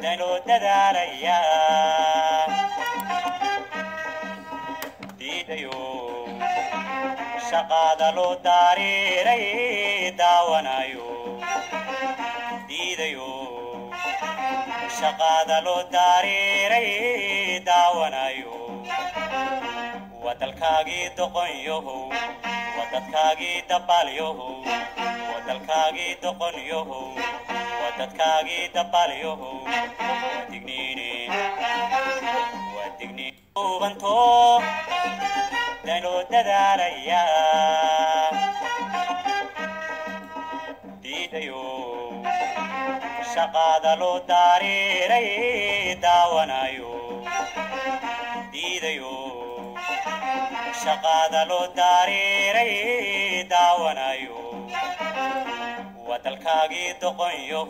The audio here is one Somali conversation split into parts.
دانو دداريا ديديو شقاد لو داريري داونايو ديديو شقاد لو داريري داونايو ودلكاغي دقنيو وددكاغي دباليو ودلكاغي دقنيو وددكاغي دباليو ودقنيني وبنتو دانو دداريا ديديو شقاد لو داريري داونايو ديديو شقاد لو داريري داونايو ودلكاغي دقنيو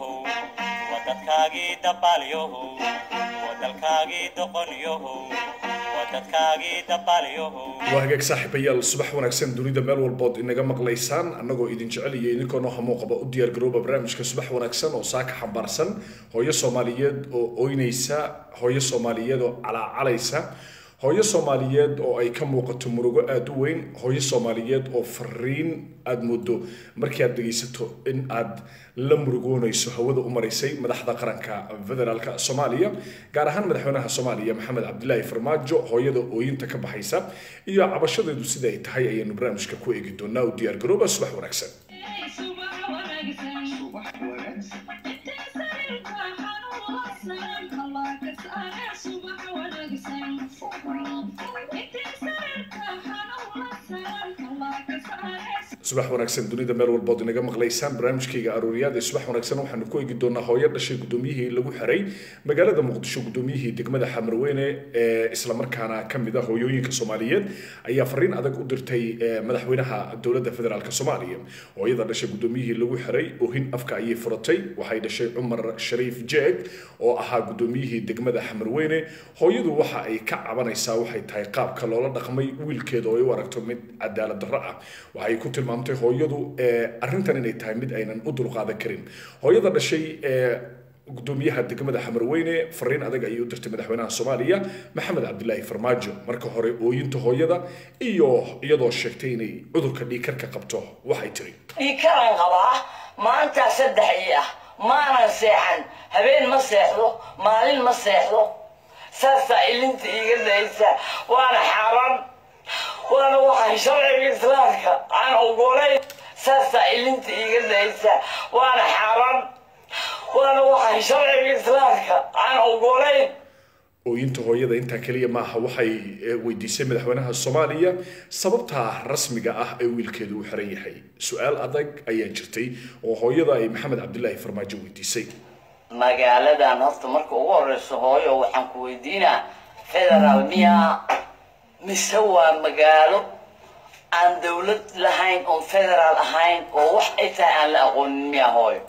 وددكاغي دباليو ودلكاغي دقنيو وددكاغي دباليو وهاجك صاحب يال صباح ونكسن دونيدا ميل والبود إنك مقليسان أنكو إذن جعلي إنكو نوح موقبة وديار جروب برامج كصباح ونكسن وساك حمبارسن هوي صوماليات أو أوينيسا هوي صوماليات أو عليسا هوي صوماليات أو أي كم وقت مرجو أدوين هوي صوماليات أو فرين أدمودو مركز دقيستو إن أد لمرجون يسوه هذا أمريسي مدحض قرنك فدرالك صوماليا قارهان مدحونها صوماليا محمد عبد الله فرماجو هوي ذو أوين تكب حيساب إياه عبشر ذو سيداي تحيي أي نبرامج كوي جدو ناو ديار جروب صباح ونكسن صباح ونكسن دونيدا ميل والبود إنك مقليسان برامجكيga arooriyada صباح ونكسن waxaan ku eegi doonaa hooyo dhashay gudoomiyihii lagu xiray magaalada Muqdisho gudoomiyihii degmada Xamarweyne ee isla markaana kamid ah hooyooyinka Soomaaliyeed ayaa fariin adag u dirtay madaxweynaha dawladda federaalka Soomaaliya hooyada dhashay gudoomiyihii lagu xiray oo hin afka ay furatay waxay dhashay Umar Shariif Jeeg oo ahaa gudoomiyihii degmada Xamarweyne hooyadu waxa ay ka cabanaysaa waxay tahay qaabka loola dhaqmay wiilkeeda oo ay u aragto mid cadaalad darro ah waxay ku tilmaamtay hooyadu arrintan inay tahay mid aynan u dulqaadan karin hooyada dhashay gudoomiyaha degmada Xamarweyne fariin adag ay u dirtay madaxweynaha Soomaaliya Maxamed Cabdullaahi Farmaajo marka hore ooyinta hooyada iyo iyadoo sheegtay inay cudurka dhiigkarka qabto waxay tiri dhiigkaran qabaa maanta saddex maanan seexan habeen ma seexdo maalin ma seexdo saasa ilinta iga daysa waana xaaraan وانا واحد شرعي إسلامك أنا أقولي ساسا إلنت إيجاديسا وانا حرام وانا واحد شرعي إسلامك أنا أقولي ooyinta hooyada inta kaliya maaha waxay weydiisay madaxweynaha Soomaaliya sababta rasmiga ah ee wiilkeedu u xiran yahay su'aal adag ayaa jirtay oo hooyada ay Maxamed Cabdullaahi Farmaajo weydiisay magaaladan horta marka ugu horeyso hooyo waxaan ku weydiinaa federal miya مسوى مقالو عن دولة لهين أو فدرال هين أو واحد عن لأقول مياه هاي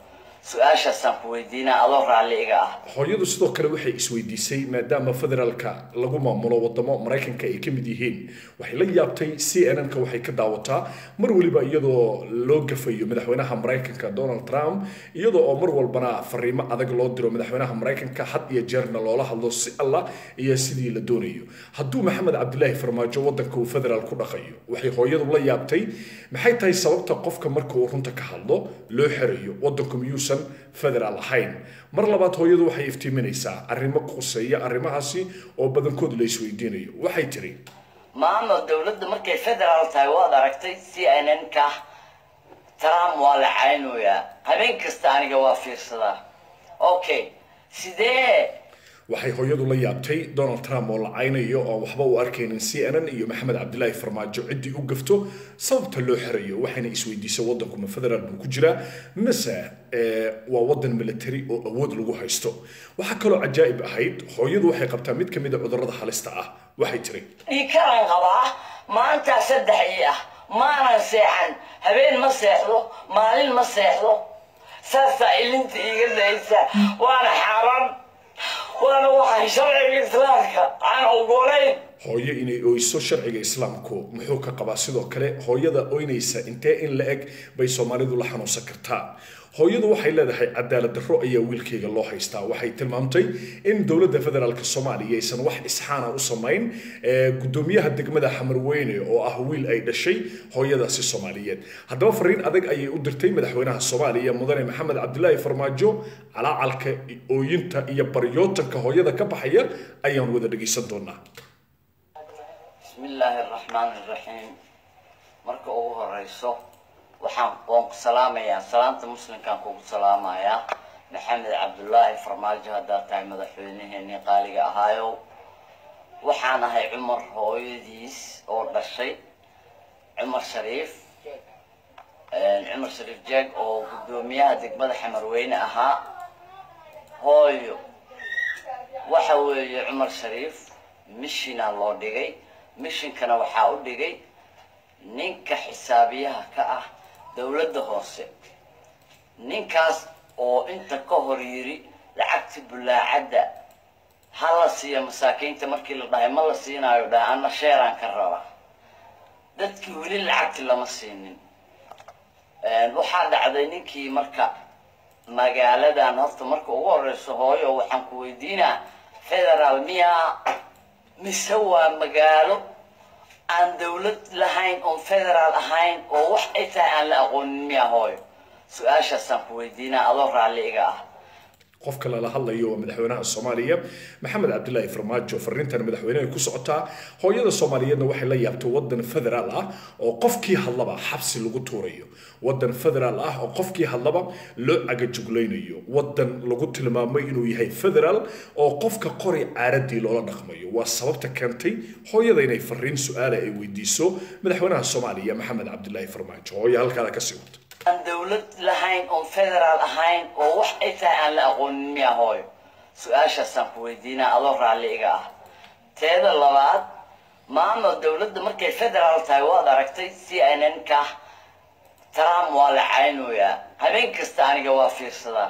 سؤال شخصاً ويدينا أدور عليها hooyadu sidoo kale waxay isweydiisay maadaama federaalka lagu maamulo wadamo Mareykanka ay kamid yihiin waxay la yaabtay CNN-ka waxay ka daawataa mar waliba iyadoo loo gafayo madaxweynaha Mareykanka Donald Trump iyadoo oo mar walbana fariimo adag loo diro madaxweynaha Mareykanka had iyo jeerna loola hadlo si Allah iyo sidii la doonayo hadduu Maxamed Cabdullaahi Farmaajo wadanka uu federaal ku dhaqayo waxay hooyadu la yaabtay maxay tahay sababta qofka marka uu runta ka hadlo loo xirayo wadanka miyuusan federaal ahayn mar labaad hooyadu waxay iftiiminaysaa arrimo quseeya arrimahaasi oo badankood la isweydiinayo waxay tiri maamo dawladda markay federaal tahay waad aragtay CNN-ka Trump waa la caynooyaa habeen kasta aniga waa fiirsadaa okay sidee waxay hooyadu la yaabtay Donald Trump oo la caynayo oo waxba u arkaynin CNN iyo Maxamed Cabdullaahi Farmaajo cidii u gafto sababta loo xirayo waxayna isweydiisay wadanku ma federaal buu ku jira mise waa wadan military oo awood lagu haysto waxa kale oo cajaa'ib ahayd hooyadu waxay qabtaa mid kamid ah cudurrada halista ah waxay tiri dhiigkaran qabaa maanta saddex maanan seexan habeen ma seexdo maalin ma seexdo saasa ilinta iga daysa waana xaaraan وانا واحد شرعي إسلامك أنا أقولي hooyo inay oyso sharciga islaamku muxuu ka qabaa sidoo kale hooyada oynaysa intee in la eg bay Soomaalidu la xanuunsan kartaa hooyadu waxay leedahay cadaalad darro ayaa wiilkayga loo haystaa waxay tilmaamtay in dawladda federaalka Soomaaliya aysan wax isxaana u sameyn gudoomiyaha degmada Xamarweyne oo ah wiil ay dhashay hooyadaasi Soomaaliyeed haddaba fariin adag ayay u dirtay madaxweynaha Soomaaliya mudane Maxamed Cabdullaahi Farmaajo calaalka ooyinta iyo baryootanka hooyada ka baxaya ayaan wada dhageysan doonaa bismillaahi raxmaani raxiim marka ugu horeyso waxaan ku salaamayaa salaanta muslimkaan ku salaamayaa Maxamed Cabdullaahi Farmaajo hadda tahay madaxweynaheena qaaliga ahaayo waxaan ahay Cumar hooyadiis oo dhashay Cumar Shariif jeeg oo gudoomiyaha degmada Xamarweyne ahaa hooyo waxa weeye Cumar Shariif mishina loo dhigay mishinkana waxa u dhigay ninka xisaabiyaha ka ah dawladda hoose ninkaas oo inta ka hor yiri lacagta bulaacada hala siiya masaakiinta markii la dhahay ma la siinayo dhaana sheeran ka raba dadkii wili lacagta lama siinin waxa dhacday ninkii marka magaaladan horta marka ugu horeyso hooyo waxaan ku weydiinaa federal miya mise waa magaalo aan dawlad lahayn oo federal ahayn oo wax ay tahay aan la aqoonin miya hooyo su'aashaasaan ku weydiinaa adoo raalli iga ah qofka la hadlayo madaxweynaha Soomaaliya Maxamed Cabdullaahi Farmaajo fariintan madaxweynaha ku socota hooyada Soomaaliyeedna waxay la yaabtay wadan federaal ah oo qofkii hadlaba xabsi lagu tuurayo wadan federaal ah oo qofkii hadlaba loo agajuglaynayo wadan lagu tilmaamay inuu yahay federaal oo qofka qori caaradii loola dhaqmayo waa sababta keentay hooyada inay fariin su'aal ay weydiiso madaxweynaha Soomaaliya Maxamed Cabdullaahi Farmaajo hooyo halka ka sii wada aan dawlad lahayn oo federal ahayn oo wax ay tahay aan la aqoonin miya hooyo su'aashaasaan ku weydiinaa adoo raalli iga ah teeda labaad maama dawladda markay federal tahay waad aragtay CNN-ka Trump waa la caynayaa habeen kasta aniga waa fiirsadaa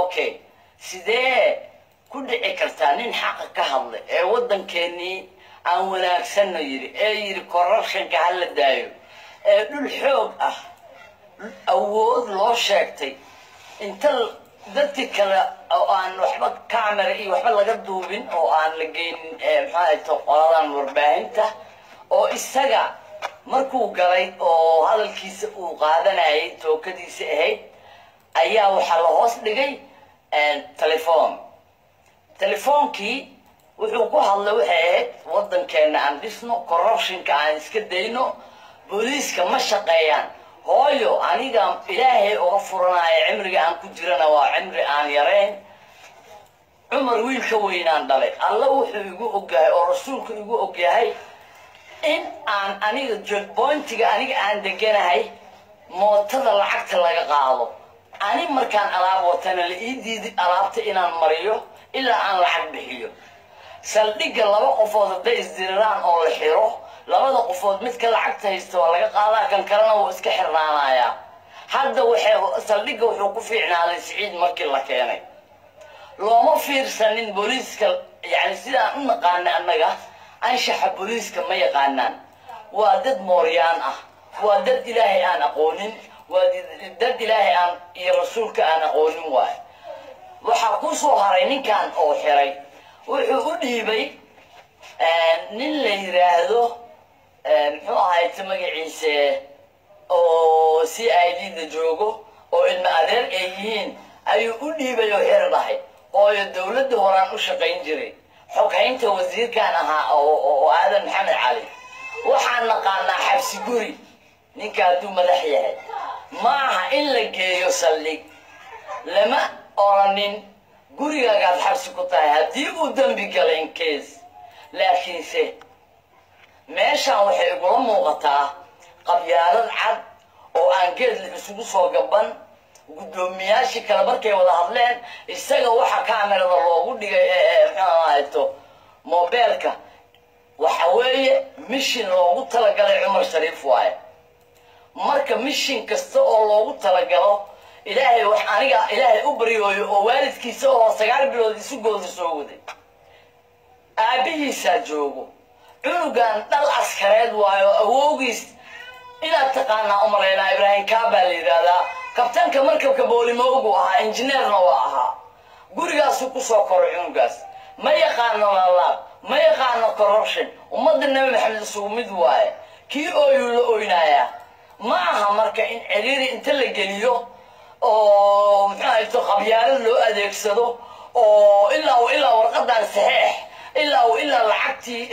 okay sidee ku dhici kartaa nin xaq ka hadlay ee wadankeenii aan wanaagsan yiri corruption-ka hal la daayo ee dhul xoog ah awood loo sheegtay inta dadkii kale oo aan waxba camera iyo waxba laga duubin oo aan la geynin maxaa ay qoladan warbaahinta oo isaga markuu galay oo hadalkiisa uu qaadanayay tookadiisa ahayd ayaa waxa la hoos dhigay telefoonkii wuxuu ku hadlay waxay ahayd wadankeena aan dhisno corruption-ka aan iska dayno booliiska ma shaqeeyaan hooyo aniga ilaahay oo furanaya cimriga aan ku jirana waa cimri aan yareen Cumar wiilka weynaan dhalay alla wuxuu igu ogahay oo rasuulku igu ogahay in aan aniga checkpointiga aniga aan deganahay mootada lacagta laga qaado ani markaan alaab watana la ii diiday alaabta inaan mariyo ilaa aan lacag bixiyo saldhiga laba qofood haday isdiraan oo la xiro labada qofood mid ka lacagta haysto waa laga qaadaa kan kalena wuu iska xirnaanayaa hadda waxay saldhiga wuxuu ku fiicnaaday Siciid markii la keenay looma fiirsanin booliiska yani sidaan u naqaan annaga anshaxa booliiska ma yaqaanaan waa dad mooryaan ah waa dad ilaahay aan aqoonin waa dad ilaahay aan iyo rasuulka aan aqoonin waay waxa ku soo haray ninkan oo xiray wuxuu u dhiibay nin la yiraahdo muxuu ahayd magaciisa oo CID da joogo oo ilma adeer ay yihiin ayuu u dhiibay oo xir dhahay oo dawladda horaan u shaqayn jiray xoghaynta wasiirkan ahaa oo aadan Maxamed Cali waxaan naqaanaa xabsi guri ninka haduu madax yahay maaha in la geeyo saldhig lama oranin gurigaaga xabsi ku tahay haddii uu dambi galay case laakiinse meeshaan waxay igula muuqataa qabyaalad cad oo aan geed isugu soo gaban gudoomiyaashii kala markay wada hadleen isaga waxa kaamirada loogu dhigay mobilka waxa weeye mission loogu talagalay Cumar Shariif waaye marka mission kasta oo loogu talagalo ilaahay wax aniga ilaahay u bariyooyo oo waalidkiisa oo 9 bilood isu gooda soo waday aabihiisa joogo cunugan dhal askareed waayo awowgiis inaad taqaanaa umalaynaa ibraahim kaabaa la yidhaahdaa kabtanka markabka boolimoogu ahaa injineerna waa ahaa gurigaasuu ku soo koray cunugaas ma yaqaano laalaab ma yaqaano corruption ummadda nabi maxamed isugu mid waaye kii ooyuu la oynayaa ma aha marka in ciriiri inta la geliyo oo muxuu ahayto qabyaalo loo adeegsado oo ilaa warqadan saxiix ilaa lacagtii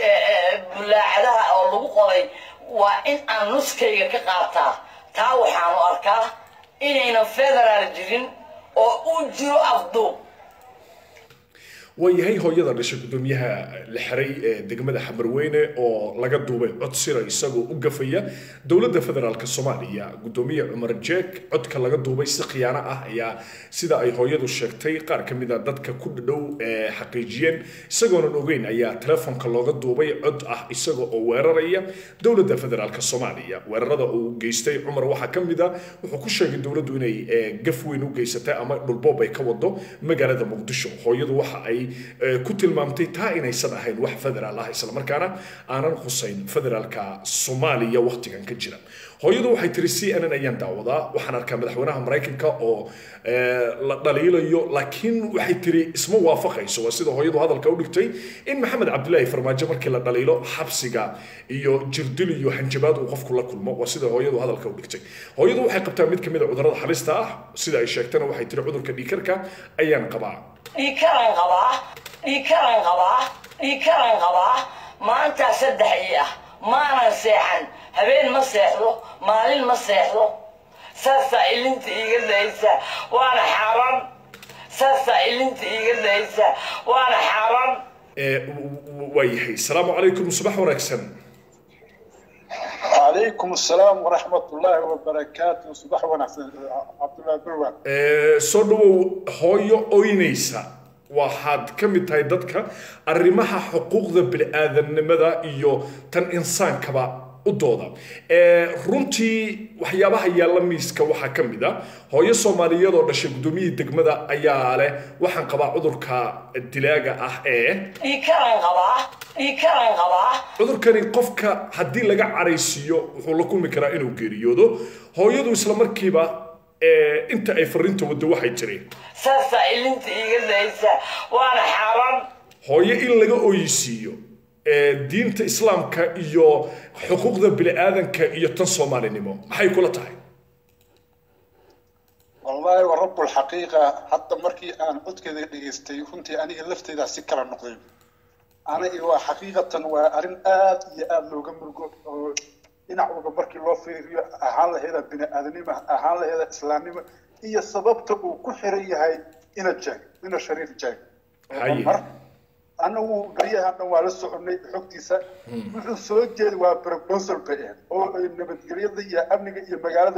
bulaacadaha oo lagu qoray waa in aan nuskayga ka qaataa taa waxaanu arkaa inaynan federaal jirin oo uu jiro afduub wayahay hooyada dhashay gudoomiyaha la xiray degmada Xamarweyne oo laga duubay cod sir isagoo u gafaya dawladda federaalka Soomaaliya gudoomiyaha Cumar Jeek codka laga duubay si khiyaano ah ayaa sida ay hooyadu sheegtay qaar kamid ah dadka ku dhow xaqiijiyeen isagoona ogeyn ayaa telefoonka looga duubay cod ah isagoo oo weeraraya dawladda federaalka Soomaaliya weerarada uu geystay Cumar waxa kamid ah wuxuu ku sheegay dawladdu inay gaf weyn u geysatay ama dhulboob ay ka wado magaalada Muqdisho hooyadu waxa ay ku tilmaamtay taa inaysan ahayn wax federaal ah isla markaana aanan xusayn federaalka Soomaaliya waqtigan ka jira hooyadu waxay tiri CNN ayaan daawadaa waxaan arkaa madaxweynaha Mareykanka oo la dhaliilayo laakiin waxay tiri isma waafaqayso waa sida hooyadu hadalka u dhigtay in Maxamed Cabdullaahi Farmaajo markii la dhaliilo xabsiga iyo jirdil iyo hanjabaad uu qofku la kulmo waa sida hooyadu hadalka u dhigtay hooyadu waxay qabtaa mid kamid ah cudurrada halista ah sida ay sheegtana waxay tiri cudurka dhiigkarka ayaan qabaa dhiigkaran qabaa maanta 3 ah maanan seexan habeen ma seexdo maalin ma seexdo saasa ilinta iga daysa waana xaaraan wayahay salaamu calaykum subax wanaagsan عليكم السلام ورحمة الله وبركاته صباح ونحسن عبد الله بروان soo dhawow hooyo oynaysa waxaad ka mid tahay dadka arrimaha xuquuqda bini'aadanimada iyo tan insaankaba u dooda runtii waxyaabaha yaalla miiska waxaa ka mid ah hooyo Soomaaliyeed oo dhashay gudoomiyada degmada ayaa leh waxaan qabaa cudurka dilaaga ah cudurkani qofka haddii laga caraysiiyo wuxuu la kulmi karaa inuu geeriyoodo hooyadu isla markiiba inta ay fariinta wado waxay jireen saasa ilinta iga daysa waana xaaraan hooyo in laga oysiiyo diinta islaamka iyo xuquuqda bini'aadanka iyo tan Soomaalinimo maxay kula tahay والله ورب الحقيقة حتى مركي أنا قلت كذا دقيستي كنتي أنا لفت إذا سكر النقيب أنا إيوا حقيقة وأرن يا لو جمر إن عقب مركي الله في أهل هذا بني آدمي أهل هذا إسلامي هي السبب تبو كحرية هاي إن الجاي إن الشريف الجاي أنا وقريها أنا وارسو أني حكتي سا مثل سوجد وبروبوزل بيه أو نبت قرية ذي أمني مجالات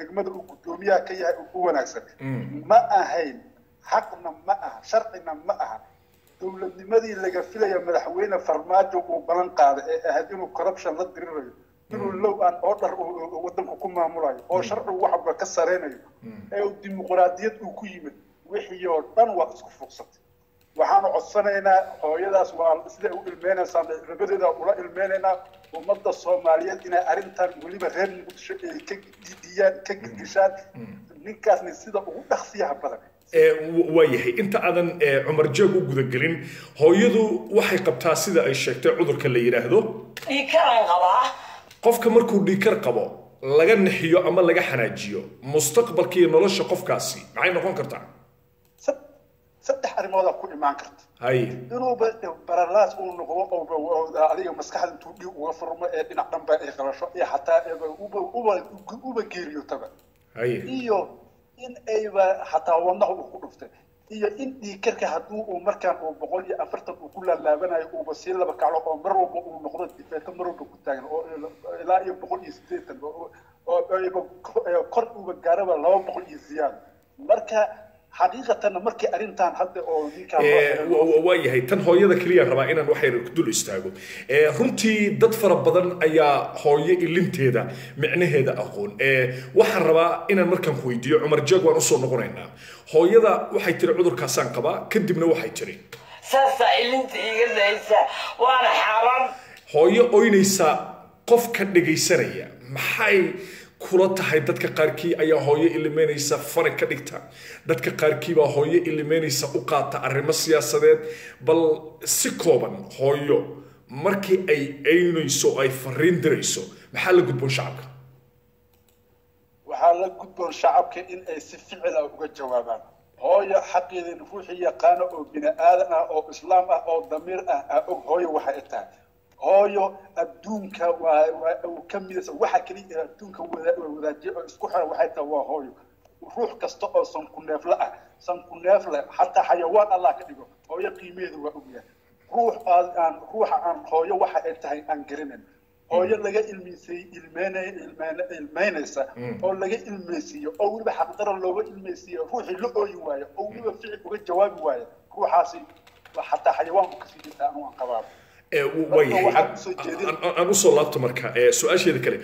دقمة القدومية كي هو نكسر ما أهين حقنا ما شرطنا ما دولة لماذا اللي قفلها يا مدحوينا فرماجو وبلان قاعدة هادينو كوربشن ضد الرجل إنه لو أن أوردر ودم حكومة مراي أو شرط واحد بكسرين أو ديمقراطية وكيمة وحيور دان واسكو فرصة وحنا عصنا هويداس وسيده u ilmeenaysan rabadida ula ilmeenayna ummadda Soomaaliyeed ina arintan waliba reer Muqdisho ay ka didiyaan ka gidgishaan ninkaasna sida ugu dhaqsiyaha badan wayahay inta aadan Cumar Jeeg u guda galin hooyadu waxay qabtaa sida ay sheegtay cudurka la yiraahdo dhiigkaran qabaa qofka markuu dhiigkar qabo laga naxiyo ama laga xanaajiyo mustaqbalkii nolosha qofkaasi maxay noqon kartaa saddex arrimood ku imaan karta inuu baralaas uu noqdo oo adiga maskaxda intuu dhiig uga furmo ee dhinac dhanba ay qalasho iyo xataa uba geeriyo taba iyo in ayba xataa wadnaha uu ku dhuftay iyo in dhiigkarka hadduu uu markaan uu 140 uu ku laalaabanayo uuba sii laba kaclo oo mar walba uu noqdo difeeto mar walba ku taagan oo ilaa iyo 180 oo kor uba gaaraba 200 iyo ziyaado marka حقيقة مركي أرنتان حتى أو نيكا وياهي تن هويدا كليا ربا إن وحي كدول استاغو runtii dad fara badan ayaa hooyo ilinteeda macnaheeda aqoon waxaan rabaa inaan markaan ku weydiiyo Cumar Jeeg waan u soo noqonaynaa hooyada waxay tiri cudurkaasaan qaba kadibna waxay tiri saasaa ilinta iiga daysa waana xaaran. hooyo oynaysa qof ka dhagaysanaya maxay kula tahay? dadka qaarkii ayaa hooyo ilimeynaysa fari ka dhigta, dadka qaarkii baa hooyo ilimeynaysa u qaata arrimo siyaasadeed. bal si kooban hooyo markii ay aynayso ay fariin dirayso maxaa la gudboon shacabka? waxaa la gudboon shacabka in ay si ficil ah uga jawaabaan. hooyo xaqeedin ruuxii yaqaano oo bini aadan ah oo islaam ah oo damiir ah og hooyo waxa ay tahay. hooyo adduunka waa ka midaysa waxa kaliya adduunka wadaajiyo oo isku xiran waxay tahay waa hooyo. ruux kasta oo sankuneefle ah sankuneefle xataa xayawaan allah ka dhigo hooyo qiimeedu waa ogyahay. ruuxa aan hooyo waxa ay tahay aan garanayn. hooyo laga ilmeynaysa oo laga ilmeysiiyo oo weliba xaqdara looga ilmeysiiyo ruuxii la ooyi waayo oo weliba ficil uga jawaabi waayo ruuxaasi xataa xayawaanku kasii jirta anu aan qabaabo. aan usoo laabto marka su-aasheeda kale.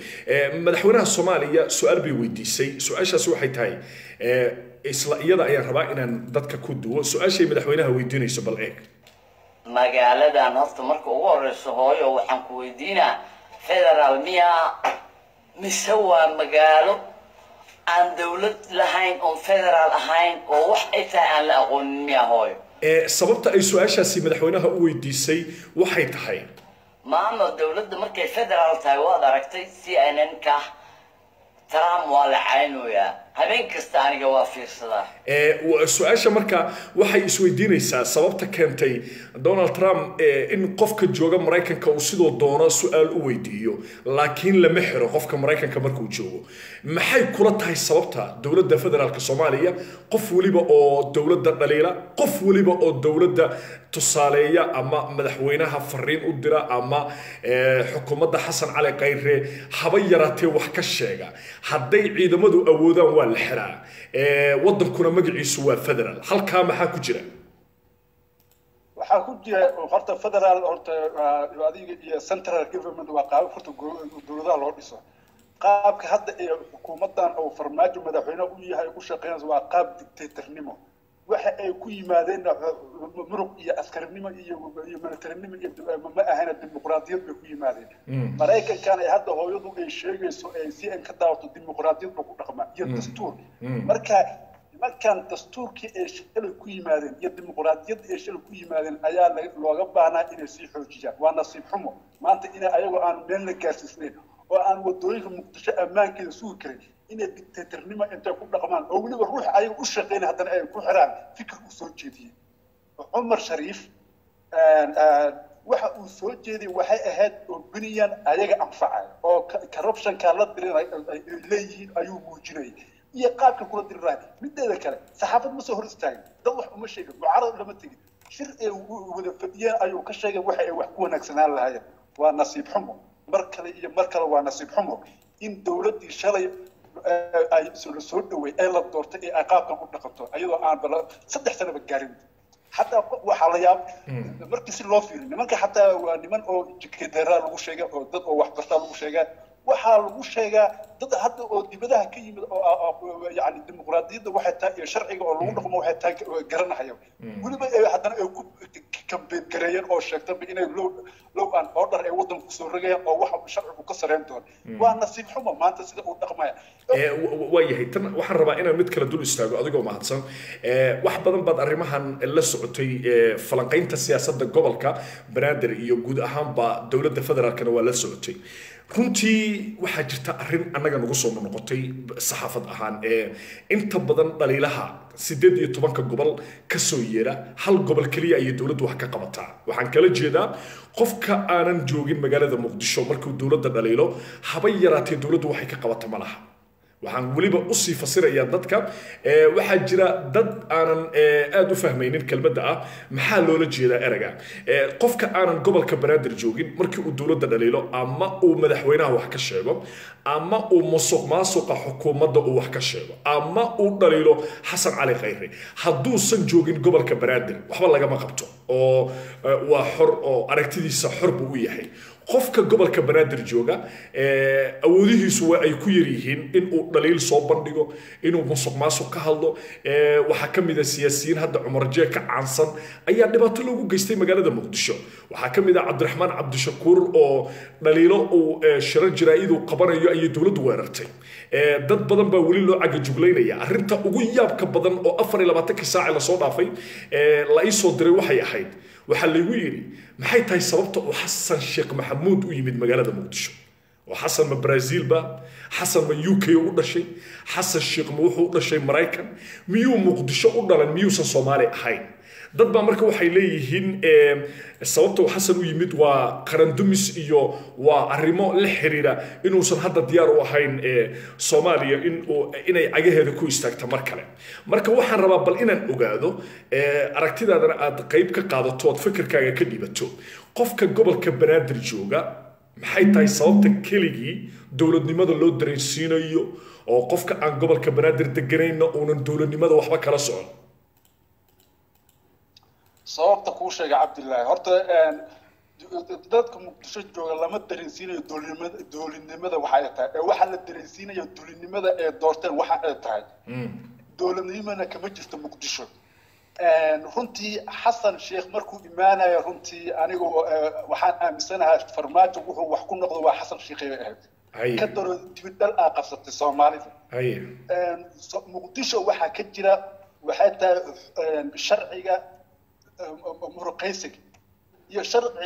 madaxweynaha soomaaliya su-aal bay weydiisay. su-aashaasi waxay tahay isla iyada ayaan rabaa inaan dadka ku duwo su-aashay madaxweynaha weydiinayso. bal eeg magaaladan horta marka ugu horeyso hooyo waxaan ku weydiinaa federaal miya mise waa magaalo aan dawlad lahayn oon federaal ahayn oo wax ay tahay aan la aqoonin miya hooyo? sababta ay su-aashaasi madaxweynaha u weydiisay waxay tahay maamo dawladda markay federaal tahay waad aragtay CNN-ka Trump waa la caynayaa habeen kasta aniga waa fiirsadaa. su-aasha marka waxay isweydiinaysaa sababta keentay Donald Trump in qofka jooga Mareykanka uu sidoo doono su-aal u weydiiyo laakiin lama xiro qofka Mareykanka markuu joogo. maxay kula tahay sababta dawladda federaalka Soomaaliya qof waliba oo dawladda dhaliila, qof waliba oo dawladda tusaaleeya ama madaxweynaha fariin u dira ama xukuumadda Xasan Cali Khayre haba yaraatee wax ka sheega hadday ciidamadu awoodaan waa la xiraa wadankuna magaciisu waa federaal? halkaa maxaa ku jira? waxaa ku jira horta federaal horta adiga iyo central government waa qaab horta dawladaha loo dhiso. qaabka hadda ee xukuumadan oo farmaajo madaxweyne u yahay u shaqeynayso waa qaab dictatornimo. waxa ay ku yimaadeen muruq iyo askarinimo iyo militarinimo iyo ma ahana dimuqraadiyad bay ku yimaadeen. Mareykankan ay hadda hooyadu ay sheegayso ay si aan ka daawato dimuqraadiyad ku dhaqma iyo dastuur. markaan dastuurkii ay shalay ku yimaadeen iyo dimuqraadiyad ay shalay ku yimaadeen ayaa looga baahnaa inay sii xoojiyaan. waa nasiib xumo maanta in ayagu aan meel la gaarsiisnayn oo aan wadooyinka muqdisho ammaankeeda sugi karin inay dictatornimo intay ku dhaqmaan oo weliba ruux ayaga u shaqeyn haddana ay ku xiraan fikir u soo jeediyey. Cumar Shariif waxa uu soo jeediyey waxay ahayd oo biniyan ayaga anfacay oo corruptionka la dirin ay leeyihiin ayuu muujinayay iyo qaabka kula diriraan. mideeda kale saxaafad ma soo hor istaagin, dad wax uma sheegin, mucaarad lama tegin, shir ay wada fadhiyeen ayuu ka sheegay waxa ay wax ku wanaagsanaan lahaayeen. waa nasiib xumo mar kale iyo mar kale waa nasiib xumo in dawladdii shalay ay soo dhaway ee la doortay ee ay qaabkan u dhaqanto ayadoo aan 3 sano gaarin. حتى وحاليا مركز لو فيلم nimanka حتى waa niman oo jikeedara lagu sheegay oo dad oo wax barta lagu sheegay waxa lagu sheegay dad hadda oo dibadaha ka yimid oo yaani dimuqraadiyadda waxa tahay sharciga oo lagu dhaqmo waxa tahay garanayo waliba haddana ay ku campaign gareeyeen oo sheegtay inay loo aan order ay wadanku soo rogayaan oo waxa sharcigu ka sareen doon. waa nasiib xumo maanta sida uu dhaqmaya. waayahay tan waxaan rabaa inaan mid kala dul istaago adigoo mahadsan. wax badan baad arrimahan la socotay falanqaynta siyaasadda gobolka Banaadir iyo guud ahaanba dawladda federaalkana waa la socotay. runtii waxaa jirta arrin annaga nagu soo noqotay saxaafad ahaan inta badan dhaliilaha 18 gobol ka soo yeera hal gobol kaliya ay dawladdu wax ka qabataa. waxaan kala jeedaa qofka aanan joogin magaalada Muqdisho markuu dawladda dhaliilo haba yaraatee dawladdu waxay ka qabataa malaha. waxaan waliba u sii fasirayaa dadka waxa jira dad aanan aad u fahmaynin kelmadda ah maxaa loola jeedaa erayga qofka aanan gobolka Banaadir joogin markii uu dawladda dhaliilo ama uu madaxweynaha wax ka sheego ama uu musuqmaasuqa xukuumadda uu wax ka sheego ama uu dhaliilo Xasan Cali Khayre hadduu san joogin gobolka Banaadir waxba laga ma qabto oo waa xor oo aragtidiisa xor buu u yahay. qofka gobolka banaadir jooga awoodihiisu waa ay ku yar yihiin in uu dhaliil soo bandhigo inuu musuqmaasuq ka hadlo waxaa ka mid ah siyaasiyiin hadda cumar jee ka caansan ayaa dhibaato loogu geystay magaalada muqdisho waxaa ka mid ah cabdiraxmaan cabdishakuur oo dhaliilo uu shiro jaraa'id uu qabanayo ayay dowladdu weerartay dad badan baa weli loo cagajuglaynaya arrinta ugu yaabka badan oo 24 saac la soo dhaafay la ii soo diray waxay ahayd waxaa laygu yidhi maxay tahay sababta uu xasan sheekh maxamuud u yimid magaalada muqdisho oo xasan ma brazil ba xasan ma UK u dhashay xasan sheekh ma wuxuu u dhashay maraykan miyuu muqdisho u dhalan miyuusan soomaali ahayn dad baa marka waxay leeyihiin sababta uu xasan u yimid waa qarandumis iyo waa arrimo la xiriira inuusan hadda diyaar u ahayn Soomaaliya inay cagaheeda ku istaagto mar kale marka waxaan rabaa bal inaan ogaado aragtidaadana aad qayb ka qaadato oo fikirkaaga ka dhibato qofka gobolka banaadir jooga maxay tahay sababta keligii dowladnimada loo dareensiinayo oo qofka aan gobolka banaadir deganayna uunan dowladnimada waxba kala socon sababta kuu sheegay cabdillaahi horta dadka muqdisho jooga lama dareensiinayo dowladnimada waxa ay tahay waxa la dareensiinayo dowladnimada ee doorteen waxa ay tahay dowladnimana kama jirto muqdisho runtii xasan sheekh markuu imaanayo runtii anigu waxaan aaminsanahay farmaajo wuxuu wax ku noqdo waa xasan sheekh ay ahayd ka daro dibadal aa qabsatay soomaalida muqdisho waxaa ka jira waxay tahay sharciga muruqaysiga iyo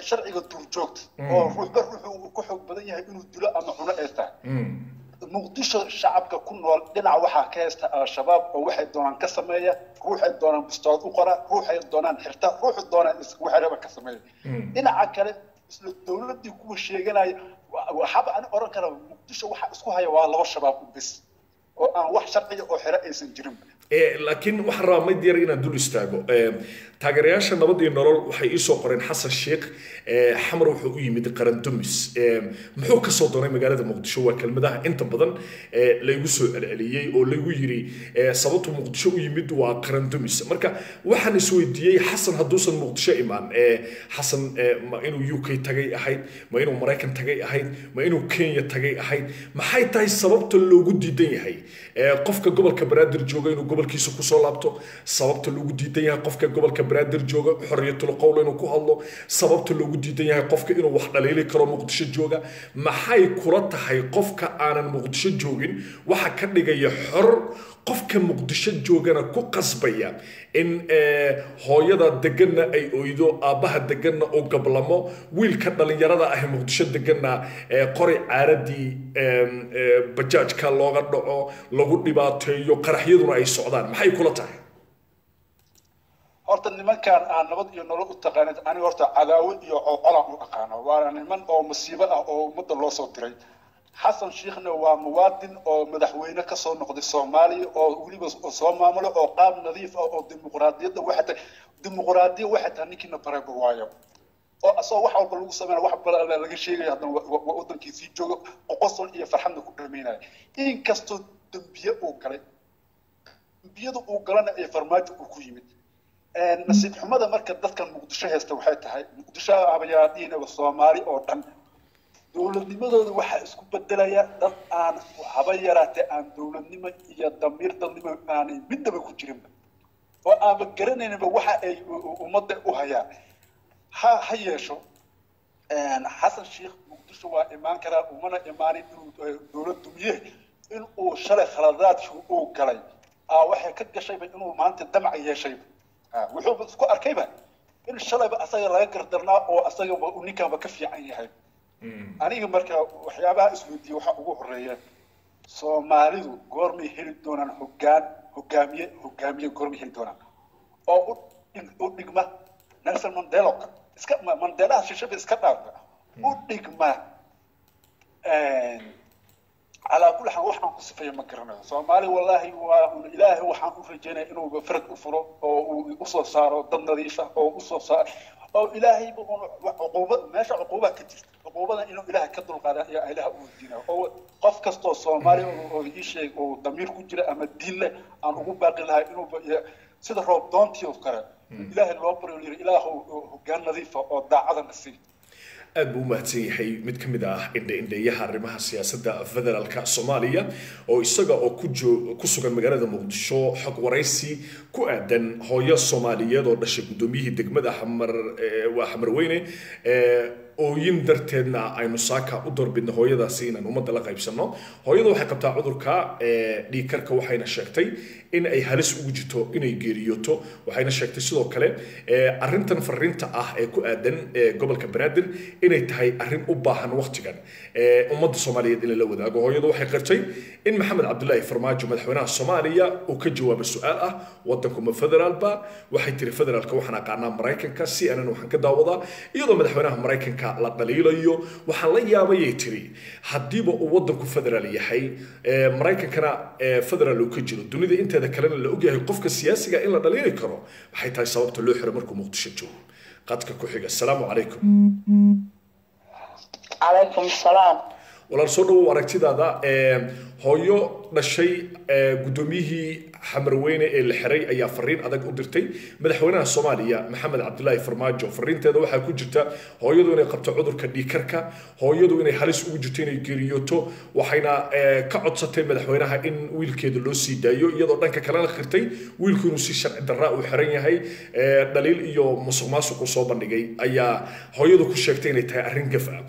sharciga duurjoogta oo ruuxba ruuxu ku xoog badan yahay inuu dilo ama cuno ay tahay muqdisho shacabka ku nool dhinac waxaa ka haysta al-shabaab oo waxay doonaan ka sameeya ruuxay doonaan bistood u qora ruuxay doonaan xirta ruuxu doonaan waxay raba ka sameeya dhinaca kale isla dowladii kuwa sheeganaya waxaba aan oran kara muqdisho waxa isku haya waa laba shabaab bis oo aan wax sharciya oo xira aysan jirin laakiin waxaan rabaa mid yar inaan dul istaago taageerayaasha nabad iyo nolol waxay ii soo qoreen xasan sheekh xamar wuxuu u yimid qarandumis muxuu ka soo doonay magaalada muqdisho waa kelmadaha inta badan laygu soo celceliyey oo laygu yiri sababtu muqdisho u yimid waa qarandumis marka waxaan isweydiiyey xasan hadduusan muqdisho imaan xasan ma inuu UK tagay ahayd ma inuu Mareykan tagay ahayd ma inuu Kenya tagay ahayd maxay tahay sababta loogu diidan yahay qofka gobolka banaadir jooga inuu gobolkiisa ku soo laabto sababta loogu diidan yahay qofka gobolka banaadir jooga xorriyatul qowl inuu ku hadlo sababta loogu diidan yahay qofka inuu wax dhaliili karo muqdisho jooga maxay kula tahay qofka aanan muqdisho joogin waxa ka dhigaya xor qofka muqdisho joogana ku qasbaya in hooyada deganna ay oydo aabaha deganna oo gablamo wiilka dhalinyarada ah muqdisho deganna qori caaradii bajaajka looga dhaco lagu dhibaateeyo qaraxyaduna ay socdaan maxay kula tahay horta nimankan aan nabad iyo nolol u taqaanid aniga horta cadaawad iyo colan u aqaano waa niman oo musiibo ah oo ummadda loo soo diray xasan sheekhna waa muwaadin oo madaxweyne ka soo noqday Soomaaliya oo waliba soo maamulo oo qaab nadiif ah oo dimuqraadiyadda waxa tahay ninkina bareebo waayo oo asoo wax walba lagu sameeyo wax badan laga sheegay haddana wadankiisii joogo qosol iyo farxadna ku dhameynay in kasto dambiye uu galay dambiyadu uu galana ay farmaajo ku yimid nasiib xumada marka dadkan muqdisho haysta waxay tahay muqdisho abayaadiina Soomaali oo dhan dowladnimadooda waxa isku bedelaya dad aan haba yaraatee aan dowladnimo iyo damiir dadnimo aan midnaba ku jirin oo aan garanayninba waxa ay ummadda u hayaan ha yeesho xasan sheekh muqdisho waa imaan karaa umana imaanin inuu dowlad dumiye in uu shalay khaladaadkii uu galay waxay ka gashayba inuu maanta damac yeeshay wuxuu isku arkayba in shalayba asaga laga gardarnaa oo asaga ninkanba ka fiican yahay aniga marka waxyaabaha isweydiiyo waxa ugu horeeya Soomaalidu goormay heli doonaan hogaamiye goormay heli doonaan oo u dhigma Nelson Mandela iska Mandela shishabe iska dhaafay u dhigma على كل حال وحنا قصفية مكرنا سومالي والله وإلهي وحنا رجينا إنه بفرد أفرو أو أصل صار ضمن نظيفة أو أصل صار أو إلهي عقوبة ماشي عقوبة كتير عقوبة إنه إلهي كدر القضاء يا إله أودينا أو قف كستو سومالي أو إيش أو ضمير كجرا أما الدين له عن عقوبة باقي لها إنه سيد الرب دونتي أذكره إلهي الوابر يقول إله هو كان نظيفة أو داعة النسي aad buu u mahadsan yahay mid ka mid ah indhayaha arrimaha siyaasadda federaalka Soomaaliya oo isaga oo ku sugan magaalada Muqdisho xog waraysi ku aadan hooyo Soomaaliyeed oo dhashay gudoomiyihii degmada Xamarweyne ooyin darteedna aynu saaka u doorbidno hooyadaasi inaan ummadda la qaybsano hooyadu waxay qabtaa cudurka dhiigkarka waxayna sheegtay in ay halis ugu jirto inay geeriyoto waxayna sheegtay sidoo kale arrintan fariinta ah ee ku aadan gobolka Banaadir inay tahay arrin u baahan waqtigan ummadda Soomaaliyeed in la wadaago hooyadu waxay qartay in Maxamed Cabdullaahi Farmaajo madaxweynaha Soomaaliya uu ka jawaabo su'aal ah wadanku ma federaalba waxay tiri federaalka waxaan aqaanaa Mareykanka si aanan waxaan ka daawadaa iyadoo madaxweynaha Mareykanka la dhaliilayo waxaan la yaabay tiri hadiiba uu wadanku federaal yahay Mareykankana federaal uu ka jiro dunida inteeda kalena la ogyahay qofka siyaasiga in la dhaliili karo waxay tahay sababta loo xiray markuu Muqdisho joogo qadka ku xiga assalaamu calaykum calaykum salaam walaal soo dhawow aragtidaada hooyo dhashay gudoomiyihii Xamarweyne ee la xiray ayaa fariin adag u dirtay madaxweynaha Soomaaliya Maxamed Cabdullaahi Farmaajo fariinteeda waxa ku jirta hooyadu inay qabto cudurka dhiigkarka hooyadu inay halis ugu jirto inay geeriyoto waxayna ka codsatay madaxweynaha in wiilkeeda loo sii daayo iyadoo dhanka kalena qirtay wiilku inuu si sharci darra u xiran yahay dhaliil iyo musuqmaasuq soo bandhigay ayaa hooyadu ku sheegtay inay tahay arrin gaf ah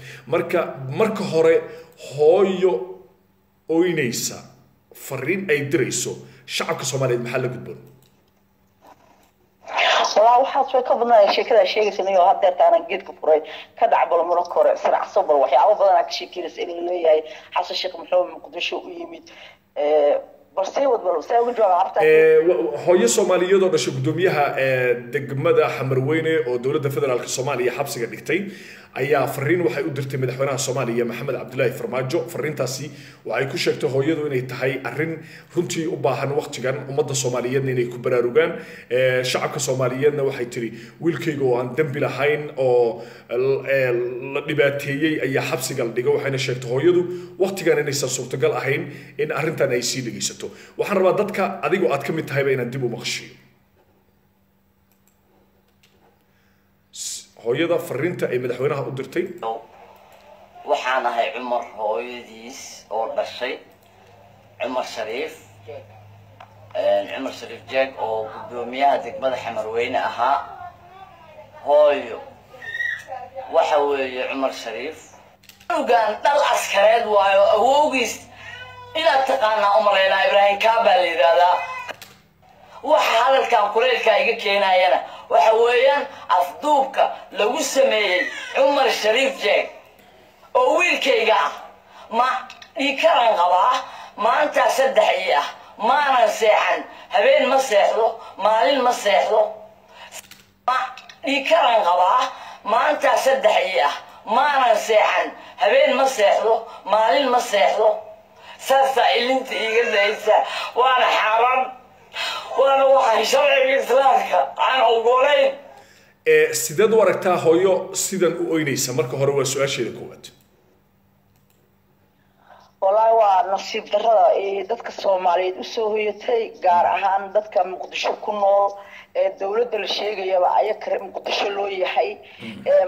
marka hore hooyo ooynaysa fariin ay dirayso shacabka Soomaaliyeed maxaa la gudboon والله waxaad soo ka badnaa sheekada sheegaysan iyo hadda taana geedka furay ka dhacbal muran kore sirc sabr waxyaabo badan ka sheekaysan in leeyahay xasan sheekh maxamed Muqdisho u yimid balse wadbal say ugu jawaabta hooyo Soomaaliyeed oo dhashay gudoomiyaha degmada Xamarweyne oo dawladda federaalka Soomaaliya xabsiga dhigtay ayaa fariin waxay u dirtay madaxweynaha Soomaaliya Maxamed Cabdullaahi Farmaajo fariintaasi waxay ku sheegtay hooyadu inay tahay arrin runtii u baahan waqtigan ummadda Soomaaliyeedna inay ku baraarugaan shacabka Soomaaliyeedna waxay tiri wiilkayga oo aan dambi lahayn oo la dhibaateeyay ayaa xabsiga la dhigay waxayna sheegtay hooyadu waqtigan inaysan suurtagal ahayn in arrintan ay sii dhigaysato waxaan rabaa dadka adigu aad ka mid tahayba inaan dib u maqashiyo hooyada fariinta ay madaxweynaha u dirtay waxaan ahay Cumar hooyadiis oo dhashay Cumar Shariif jeeg oo gudoomiyaha degmada Xamarweyne ahaa hooyo waxa weeye Cumar Shariif ugaan dal askareed waayo awowgiis ila taqaana Umarayna Ibrahim Kaabal yiraahdaa waxa hadalkan kuleelka iga keenayana waxa weeyaan afduubka lagu sameeyay Cumar Shariif jeeg oo wiilkayga ma ikaran qabaa maanta saddex ah maanan seexan habeen ma seexdo maalin ma seexdo ma ikaran qabaa maanta saddex ah maanan seexan habeen ma seexdo maalin ma seexdo saasa ilinta iga daysa waana xaaraan وانا waxaan sharciga islaamka aan ogolayn sideed u aragtaa hooyo sidan u oynaysa marka hore waa su'aasheeda koowaad والله waa nasiib darrada ee dadka Soomaaliyeed u soo hoyatay gaar ahaan dadka Muqdisho ku nool ee dawladda la sheegayaba ayaka Muqdisho loo yahay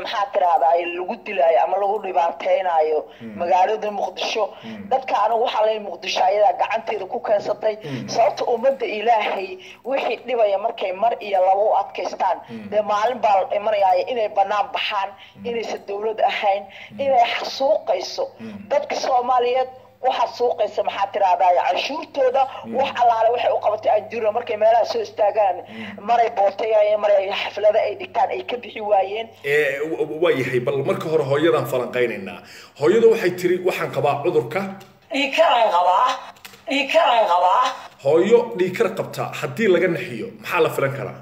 maxaa tiraahdaa lagu dilay ama lagu dhibaateynayo magaalada Muqdisho dadka anigu waxa la Muqdisho ayada gacanteeda ku keensatay sababta ummadda Ilaahay wixii dhibaya markay mar iyo labo adkaystaan de maalin baa imanaya inay banaan baxaan inaysan dawlad ahayn inay xasuuqayso dadka Soomaaliyeed waxa suuqaysa maxaa tiraahdaa cashuurtooda wax alaale waxay u qabatay ajiro markay meelaha soo istaagaan maray bootayeen maray xaflada ay dhigtaan ay ka bixi waayeen waayahay bal marka hore hooyadan falanqaynaynaa hooyadu waxay tiri waxaan qabaa cudurka dhiigkaran qabaa hooyo dhiigkar qabta haddii laga naxiyo maxaa la filan karaa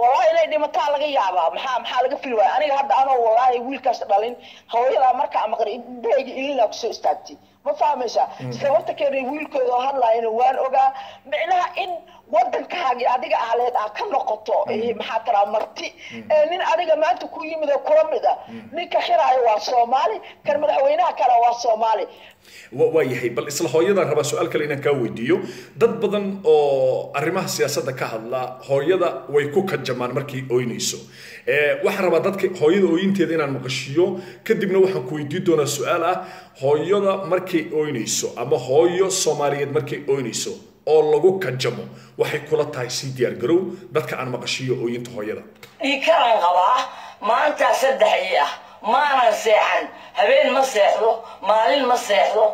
والله إلى دمتها لقى يابا محا لقى في الوقت أنا هذا أنا والله ويلكاس دالين هو يلا مركع مقري بيجي إلي لك سو استاجي ما فاهمش سويت كده ويلكو هلا إنه وان أوجا معناها إن waddankaagii adiga aaleed aad ka noqoto maxaa tiraa marti nin adiga maanta ku yimid oo kula mid ah ninka xiraayo waa Soomaali kan madaxweynaha kale waa Soomaali waayahay bal isla hooyada raba su'aal kale inaan ka weydiiyo dad badan oo arrimaha siyaasadda ka hadla hooyada way ku kajamaan markii ooynayso waxaan rabaa dadka hooyada ooyinteeda inaan maqashiyo kadibna waxaan ku weydiin doonaa su'aal ah hooyada markii ooynayso ama hooyo Soomaaliyeed markii ooynayso oo lagu kajamo waxay kula tahay si diyaar garow dadka aan maqashiyo ooyinta hooyada karan qabaa maanta saddex ah maanan seexan habeen ma seexdo maalin ma seexdo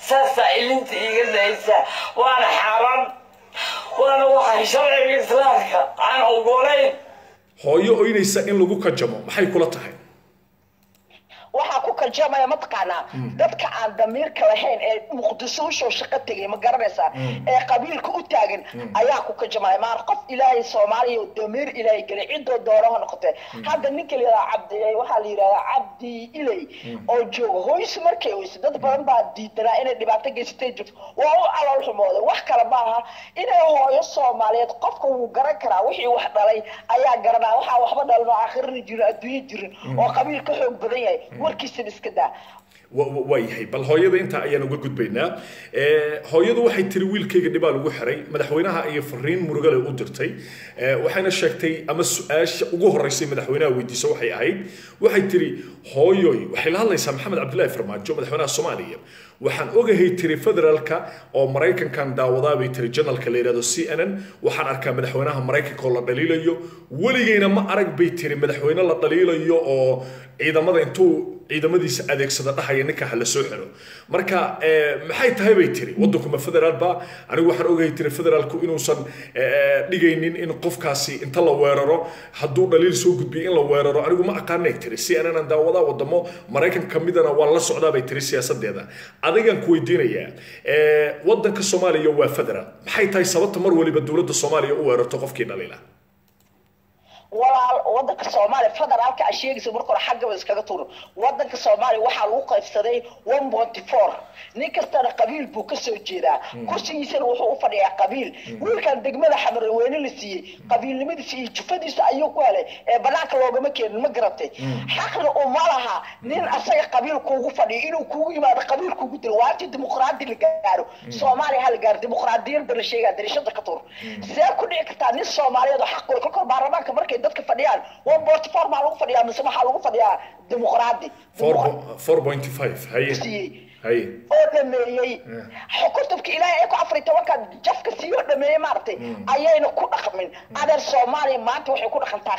saasa ilinta iga daysa waana xaaraan waana waxaan sharciga islaamka aan ogolayn hooyo ooynaysa in lagu kajamo maxay kula tahay waxaa ku kajamaya mataqaanaa dadka aan damiirka lahayn ee muqdisho u soo shaqo tagay ma garanaysaa ee qabiilka u taagan ayaa ku kajamaya maar qof ilaahay Soomaaliya oo damiir ilaahay galay cidoo dooraha noqotay hadda ninka la yiraahdo Cabdi waxa la yiraahdaa Cabdi Ilay oo joogo hooyis markay wayso dad badan baa diidanaa inay dhibaato geystay jirto waa u calool xumooday wax kale maaha inay hooyo Soomaaliyeed qofka uu garan karaa wixii wax dhalay ayaa garanaa waxa waxba dhalno aakhirna jiro adduunyo jirin oo qabiilka xoog badan yahay warkiisa iska daa waayahay bal hooyada inta ayaan uga gudbaynaa hooyadu waxay tiri wiilkayga dhibaa lagu xiray madaxweynaha iyo fariin murugale u dirtay waxayna sheegtay ama su'aasha ugu horeysay madaxweynaha weydiiso waxay ahayd waxay tiri hooyoy waxay la hadlaysaa maxamed cabdullaahi farmaajo madaxweynaha Soomaaliya waxaan ogahay tiri federaalka oo Mareykankan daawadaa bay tiri janalka la yiraahdo CNN waxaan arkaa madaxweynaha Mareykanka oo la dhaliilayo waligeyna ma arag bay tiri madaxweyne la dhaliilayo oo ciidamada intuu ciidamadiisa adeegsada dhahaya ninka hal soo xiro marka maxay tahay bay tiri waddanka federaal ba anigu waxaan ogahay tiri federaalku inuusan dhigaynin in qofkaasi inta la weeraro hadduu dhaliil soo gudbiyo in la weeraro anigu ma aqaanay tiri CNN aan daawada wadamo Mareykan kamidana waa la socdaa bay tiri siyaasadeeda adigan ku weydiinaya waddanka Soomaaliya waa federaal maxay tahay sababta mar waliba dawladda Soomaaliya u weerarto qofkii dhaliila walaal waddanka Soomaaliya federaalka asheegisa markuu xagga iskaga tuuro waddanka Soomaaliya waxa lagu qaybsaday 1.4 nin kasta qabiil buu ka soo jeedaa kursigiisana wuxuu u fadhiyaa qabiil wiilkan degmada Xamarweyne la siiyay qabiilnimadiisa iyo jufadiisa ayuu ku helay ee banaanka loogama keenin ma garatay xaqna oo malaha nin asaga qabiil kuugu fadhiyo inuu kuugu yimaado qabiil kuugu dilo waa dimuqraadi la gaaro Soomaaliya hal gaar dimuqraadiyada la sheegaa darashada ka tuur see ku dhici kartaa nin Soomaaliyeed oo xaq u leh baarlamaanka markay dadka fadhiyaan 1.4 ma lagu fadhiyaa mise waxa lagu fadhiyaa dimuqraadi 4.5 hay oo dhameeyay xukuumta ilaahay ku afritobanka jafka sii dhameeyay maartay ayayna ku dhaqmin adeer Soomaaliya maanta waxay ku dhaqantaa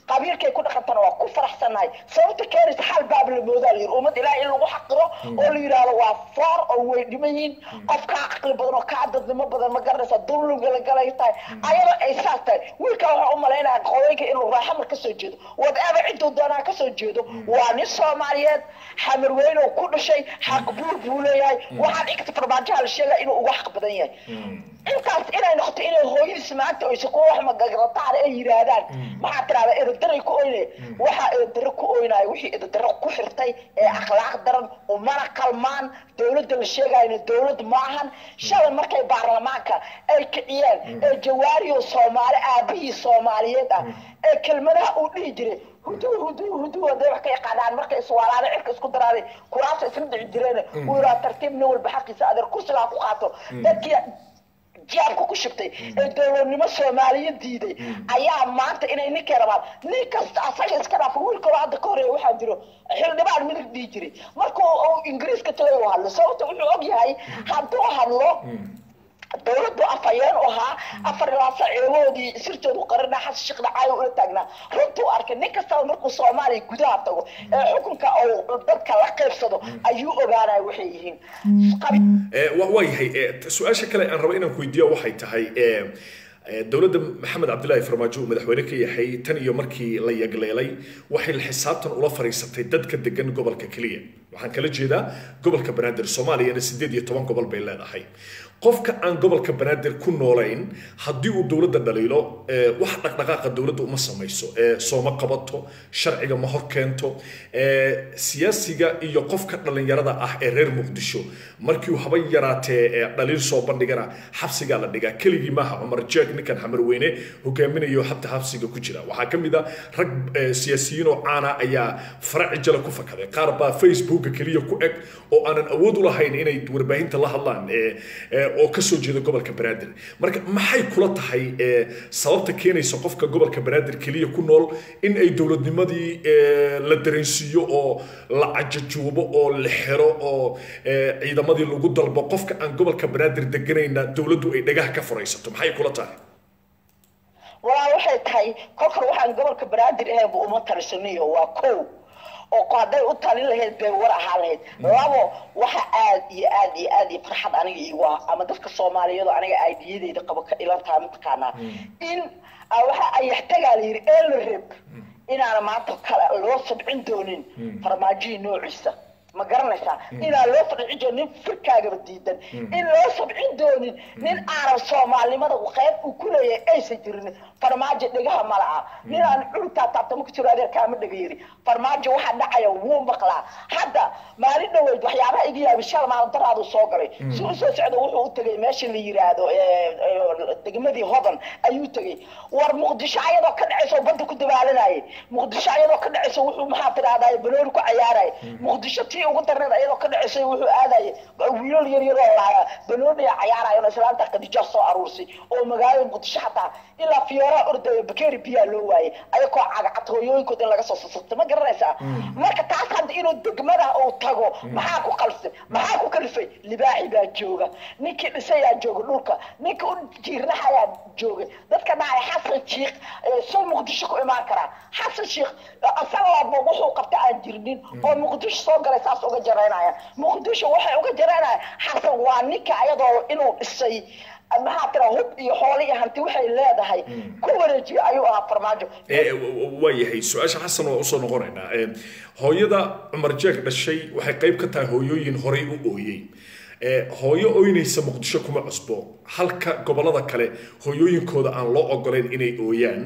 qabiilkay ku dhaqantana waa ku faraxsanahay sababta keenaysa hal baab la moodaa leeyahay ummad ilaahay in lagu xaqiro oo la yiraahdo waa foor oo way dhimayin qofka aqli badan oo ka dadnimo badan ma garanaysa dawladda la galay tahay ayada ay saartay wiilka waxa u maleynaa qowayga inuu raaxo marka soo jeedo wadaaba cidoo doonaa ka soo jeedo waa nin Soomaaliyeed Xamarweyne oo ku dhashay xaqbuur buu leeyahay waxaan igta farmaajo la sheegay inuu uga xaq badan yahay intaas inay noqoto inay hooyadiis maanta oo isku wax magagarataan ay yiraahdaan maxaa tiraahdaa eedare ku ooynay waxa eedare ku ooynay wixii eedare ku xirtay ee akhlaaq daran oo mana qalmaan dawladda la sheegayna dawlad ma ahan shalay markay baarlamaanka ay kiciyeen ee jawaariyo Soomaali aabihii Soomaaliyeed ah ee kelmadaha uu dhihi jiray هدوء ده وحكي قاعدان مركز سوالات عرك اسكو دراري كراس اسم دجرين ويرا ترتيب نول بحقي سادر كرسي لا قاطو دكي جابku ku shibtay ee dawladnimo Soomaaliyeed diiday ayaa maanta inay ninka rabaan nin kasta asaga iska dhaaf wiilka wada Korea waxa jiro xildhibaan midig dhigi jiray markuu Ingiriiska tagay oo hadlo sababta wuxuu og yahay hadduu hadlo dawladdu afayeen oo ha afar ilaa saacadoodii sirtoodu qarina xas shaqada ay u taagnaa runtii arkay nin kasta markuu Soomaaliya gudaha tago ee xukunka oo dadka la qaybsado ayuu ogaanay waxay yihiin waayahay su'aasha kale aan rabo inaan ku weydiiyo waxay tahay dawladda Maxamed Cabdullaahi Farmaajo madaxweyne ka yahay tan iyo markii la yagleelay waxay xisaabtan ula fariisatay dadka degan gobolka kaliya waxaan kala jeedaa gobolka Banaadir Soomaaliya 18 gobol bay leedahay qofka aan gobolka banaadir ku noolayn haddii uu dowladda dhaliilo wax dhaqdhaqaaqa dowladda uma samayso sooma qabato sharciga ma hor keento siyaasiga iyo qofka dhalinyarada ah ee reer muqdisho markii uu haba yaraatee dhaliil soo bandhigana xabsiga la dhigaa keligii maaha Cumar Jeeg ninkan Xamarweyne hogaaminayo habta xabsiga ku jira waxaa kamid ah rag siyaasiyiin oo caana ayaa farac jala ku fakaday qaar baa Facebook kaliya ku eg oo aanan awood u lahayn inay warbaahinta la hadlaan oo ka soo jeeda gobolka banaadir marka maxay kula tahay sababta keenaysa qofka gobolka banaadir kaliya ku nool in ay dowladnimadii la dareensiyo oo la cajajuubo oo la xiro oo ciidamadii lagu dalbo qofka aan gobolka banaadir deganayna dowladdu ay dhagaha ka furaysato maxay kula tahay walaa waxay tahay kolka waxaan gobolka banaadir ahayn uma tarisaniyo waa koow oo qaaday u talin lahayd bay war ahaan lahayd labo waxa aad iyo farxad aniga iigu ah ama dadka Soomaaliyeed aniga aydiyadeyda qabo ka ilantaa midkaana in waxa ay yaxtagaa la yiri eelrib inaana maanta kala loo sabcin doonin farmaajo noociisa ma garanaysaa inaa loo sabcin doonin fikaaga diidan in loo sabcin doonin nin aan Soomaalimada qayb u ku leeyahay aysan jirin farmaajo dhigaha malaha nin aan cunta taabta ma ku jiro adeerkaama dhagayri farmaajo waxa dhacaya wuu maqlaa hadda maalin dhaweyd waxyaabaha iga yaabay shal maalin daraadu soo galay soo socdo wuxuu u tagay meesha la yiraahdo degmadii hodan ayuu tagay war muqdisho ayadoo ka dhacayso badda ku dabaalanayay muqdisho ayadoo ka dhacayso wuxuu maxaa tiraahdaa baloor ku ciyaaray muqdisho tii ugu darneed ayadoo ka dhacayso wuxuu aadayay wiilal yar oo lahaa baloor ciyaarayo islaanta qadijo soo aruursay oo magaalada muqdisho xataa ilaa fiyoora ordaya bakeeri biya loo waayay ayagoo cagacad hooyooyinkood in laga soo sasabtay ma garanaysaa marka taas hadda inuu degmada uu tago maxaa ku kalifay libaaxi baa jooga ninkii dhisay jooga dhulka ninkii u jiirnaha jooga dadka dhacay xasan shiikh soo muqdisho ku imaan kara xasan shiikh asalaba wuxuu qabta aan jirnin oo muqdisho soo galay saas uga jareynaya muqdisho waxay uga jareynaya xasan waa ninka ayadoo inuu dhisay maxaa tira hub iyo xoolo iyo hanti waxay leedahay ku wareejiyo ayuu ahaa farmaajo waayahay su-aasha xasan waa usoo noqonaynaa hooyada Cumar Jeeg dhashay waxay qayb ka tahay hooyooyin horey u ooyey hooyo ooynaysa muqdisho kuma cusbo halka gobolada kale hooyooyinkooda aan loo ogoleyn inay ooyaan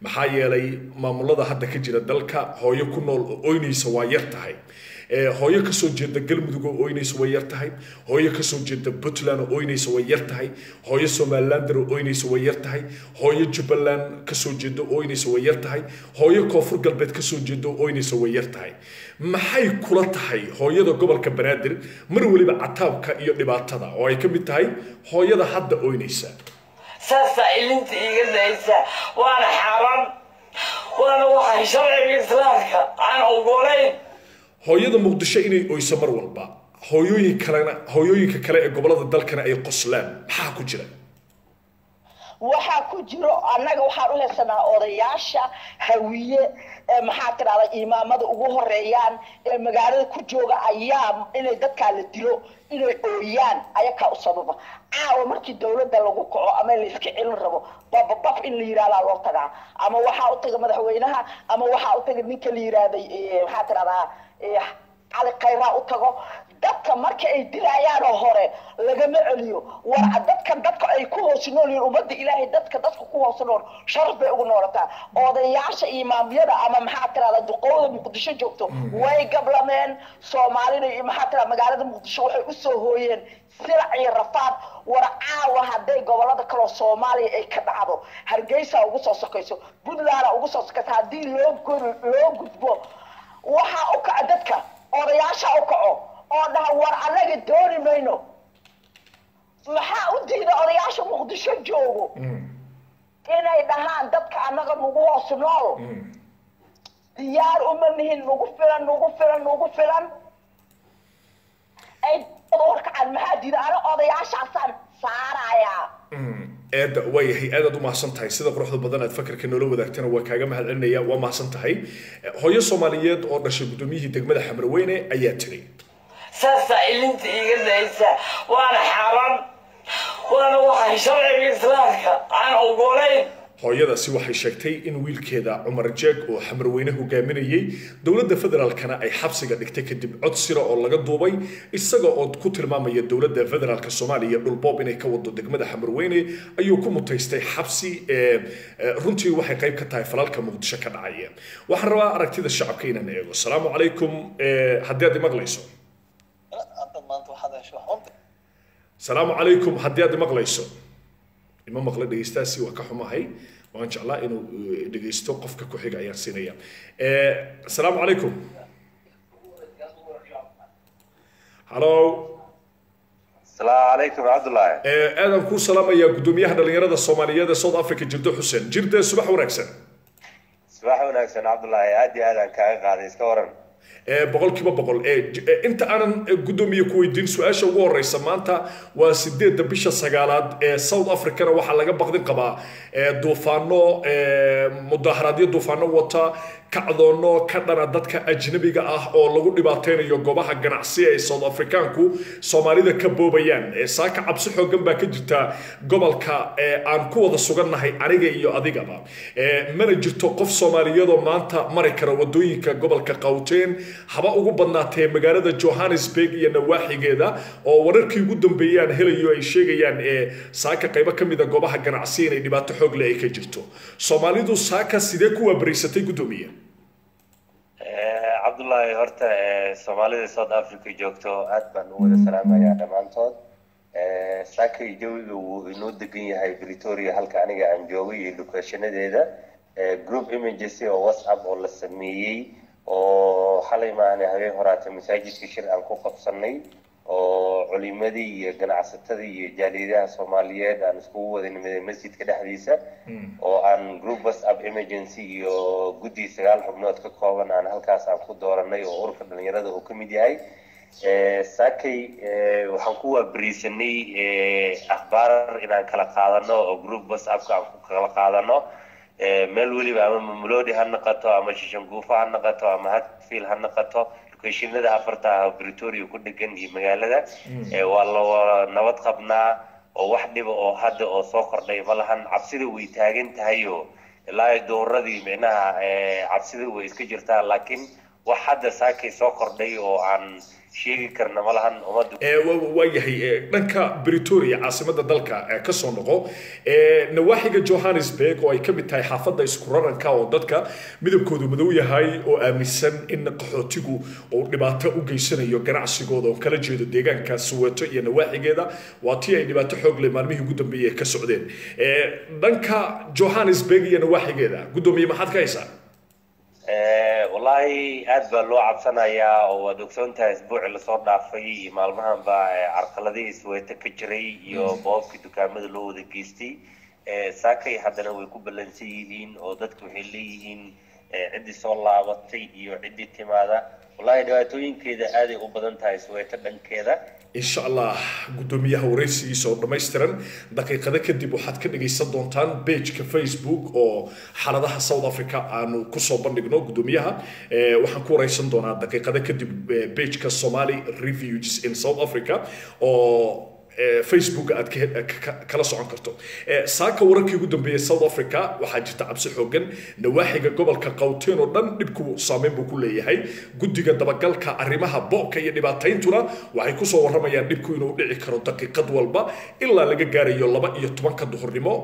maxaa yeelay maamulada hadda ka jira dalka hooyo ku nool ooynaysa waa yar tahay hooyo ka soo jeeda galmudug oo ooynaysa way yar tahay hooyo ka soo jeeda Puntland oo ooynaysa way yar tahay hooyo Somaliland oo ooynaysa way yar tahay hooyo Jubaland ka soo jeeda oo ooynaysa way yar tahay hooyo Koonfur Galbeed ka soo jeeda oo ooynaysa way yar tahay maxay kula tahay hooyada gobolka banaadir mar waliba cataabka iyo dhibaatada oo ay ka mid tahay hooyada hadda ooynaysa saasa ilinta iga daysa waana xaram waana waxa sharciga islaamka aan ogolayn hooyada muqdisho inay oyso mar walba hooyooyinka kale ee gobolada dalkana ay qoslaan maxaa ku jira waxaa ku jiro annaga waxaan u haysanaa odayaasha hawiye maxaa tiraahdaa imaamada ugu horeeyaan ee magaalada ku jooga ayaa inay dadka la dilo inay ooyaan ayaka u sababa caawa markii dawladda lagu kaco ama la iska cilin rabo bab in la yiraahdo loo tagaa ama waxa u taga madaxweynaha ama waxa u taga ninka la yiraahday maxaa tiraahdaa على قيراء وتجو دتك مركي أي دلعيان هوري لجمع اليوم ورا دتك أي كوه سنون يومد إلهي دتك كوه سنون شرب يقولون أو ده يعش إمام يدا أما محاكر على الدقوة مقدسة جوكتو واي قبل من سومالين محاكر مقالة مقدسة وحيقصوا هوين سرعي رفاض ورعاوة هدي قولاد كلو سومالي أي كدعادو هرقيسا وقصوا سكيسو بدلانا وقصوا سكيس هدي لو قدبو وحا أوكا دتك odayaasha u kaco oo dhaha war anaga dooni mayno maxaa u diida odayaasha muqdisho joogo inay dhahaan dadka anaga nagu hoos nool diyaar uma nihin nagu filan ay warkacaan maxaa diida ana odayaashaasaan saarayaa aad way aad u mahadsan tahay sida quruxda badan aad fakarka noola wadaagtana waa kaaga mahadcelinaya waa mahadsan tahay hooyo Soomaaliyeed oo dhashay gudoomiyihii degmada Xamarweyne ayaa tiri saasa ilinta iga daysa waana xaram waana waxa sharciga islaamka aan ogolayn hooyadaasi waxay sheegtay in wiilkeeda Cumar Jeeg oo xamarweyne hogaaminayay dowladda federaalkana ay xabsiga dhigtay kadib cod siro oo laga duubay isaga oo ku tilmaamaya dowladda federaalka Soomaaliya dhul boob inay ka wado degmada xamarweyne ayuu ku mutaystay xabsi runtii waxay qayb ka tahay falalka Muqdisho ka dhacaya waxaan rabaa aragtida shacabka inaan eego salaamu calaykum haddii aad maqlayso salaamu calaykum haddii aad maqlayso ima maqla dhegeystaasi waa ka xumahay waan jeclaa inuu dhegeysto qofka ku xiga ayaan siinaya salaamu calaykum hallo السلام عليكم عبد الله aadan ku salaamaya gudoomiyaha dhalinyarada Soomaaliyeed ee South Africa Jirdo Xuseen Jirde subax wanaagsan صباح وناكسن عبد الله عادي هذا كان قاعد يسكورن boqolkiiba boqol inta aanan gudoomiye ku weydiin su'aasha ugu horeysa maanta waa 8 bisha 9aad ee South Africa waxa laga baqdin qabaa duufaano mudaharaadyo duufaano wata kacdoono ka dhana dadka ajnabiga ah oo lagu dhibaateynayo goobaha ganacsi ee South Africaanku Soomaalida ka boobayaan saaka cabsi xoogan baa ka jirta gobolka aan ku wada sugannahay aniga iyo adigaba mana jirto qof Soomaaliyeed oo maanta mari kara wadooyinka gobolka Gauteng haba ugu badnaatay magaalada Johannesburg iyo nawaaxigeeda oo wararkii ugu dambeeyaan helayo ay sheegayaan saaka qayb ka mid ah goobaha ganacsi inay dhibaato xoog leh ay ka jirto Soomaalidu saaka sidee ku waabariisatay gudoomiye عبد الله هرتا Soomaalida South Africa joogto aad baan u wada salaamayaa dhamaantood saakay jawiga uu inoo degan yahay Pretoria halka aniga aan joogay iyo locationadeeda group images oo WhatsApp oo la sameeyay oo xalay maana habeen horaata masaajidka shir aan ku qabsanay oo culimadii iyo ganacsatadii iyo jaaliyadaha Soomaaliyeed aan isku wada nimaday masjidka dhexdiisa oo aan group WhatsApp emergency iyo guddi 9 xubnood ka kooban aan halkaas aan ku dooranay oo ururka dhalinyarada uu ka mid yahay saakay waxaan ku waabariisanay akhbaar inaan kala qaadano oo group WhatsApp ka aan ku kala qaadano meel waliba ama Mamelodi ha noqoto ama Shishanguufa ha noqoto ama Hatfield ha noqoto locationada afarta Pretoria ku dhagan iyo magaalada waa la nabad qabnaa oo wax dhib oo hadda oo soo kordhay malahan cabsida way taagan tahay oo ilaa dooradii micnaha cabsida way iska jirtaa laakiin wax hadda saakay soo kordhay oo aan sheegi karna malahan umadu waayahay dhanka Pretoria caasimada dalka ka soo noqo nawaaxiga Johannesburg oo ay ka mid tahay xaafadda isku raranka oo dadka midabkoodu madow yahay oo aaminsan in qaxootigu oo dhibaato u geysanayo ganacsigooda oo kala jeedo deegaanka Soweto iyo nawaaxigeeda waa tii ay dhibaato xoog leh maalmihii ugu dambeeyay ka socdeen dhanka Johannesburg iyo nawaaxigeeda gudoomiye maxaad ka haysaa والله aad baa loo cabsanayaa oo wad ogsoontahay isbuuci la soo dhaafay maalmahan baa carqaladii Soweto ka jiray iyo boobkii dukaamada loo wada geystay saakay haddana way ku balansan yihiin oo dadku waxay leeyihiin cidi soo laabatay iyo cidi timaada wallahi dhibaatooyinkeeda aad ay u badan tahay Soweto dhankeeda insha Allah gudoomiyaha wareysigiisa oo dhameystiran daqiiqada kadib waxaad ka dhageysan doontaan page-ka Facebook oo xaaladaha South Africa aanu ku soo bandhigno gudoomiyaha waxaan ku wareysan doonaa daqiiqada kadib page-ka Somali Refugees in South Africa oo Facebook aad kala socon karto saaka wararkii ugu dambeeyay South Africa waxa jirta cabsi xoogan nawaaxiga gobolka Gauteng oo dhan dhibku saameyn buu ku leeyahay guddiga dabagalka arrimaha boobka iyo dhibaatayntuna waxay ku soo waramayaan dhibku inuu dhici karo daqiiqad walba ilaa laga gaarayo 2:10 duhurnimo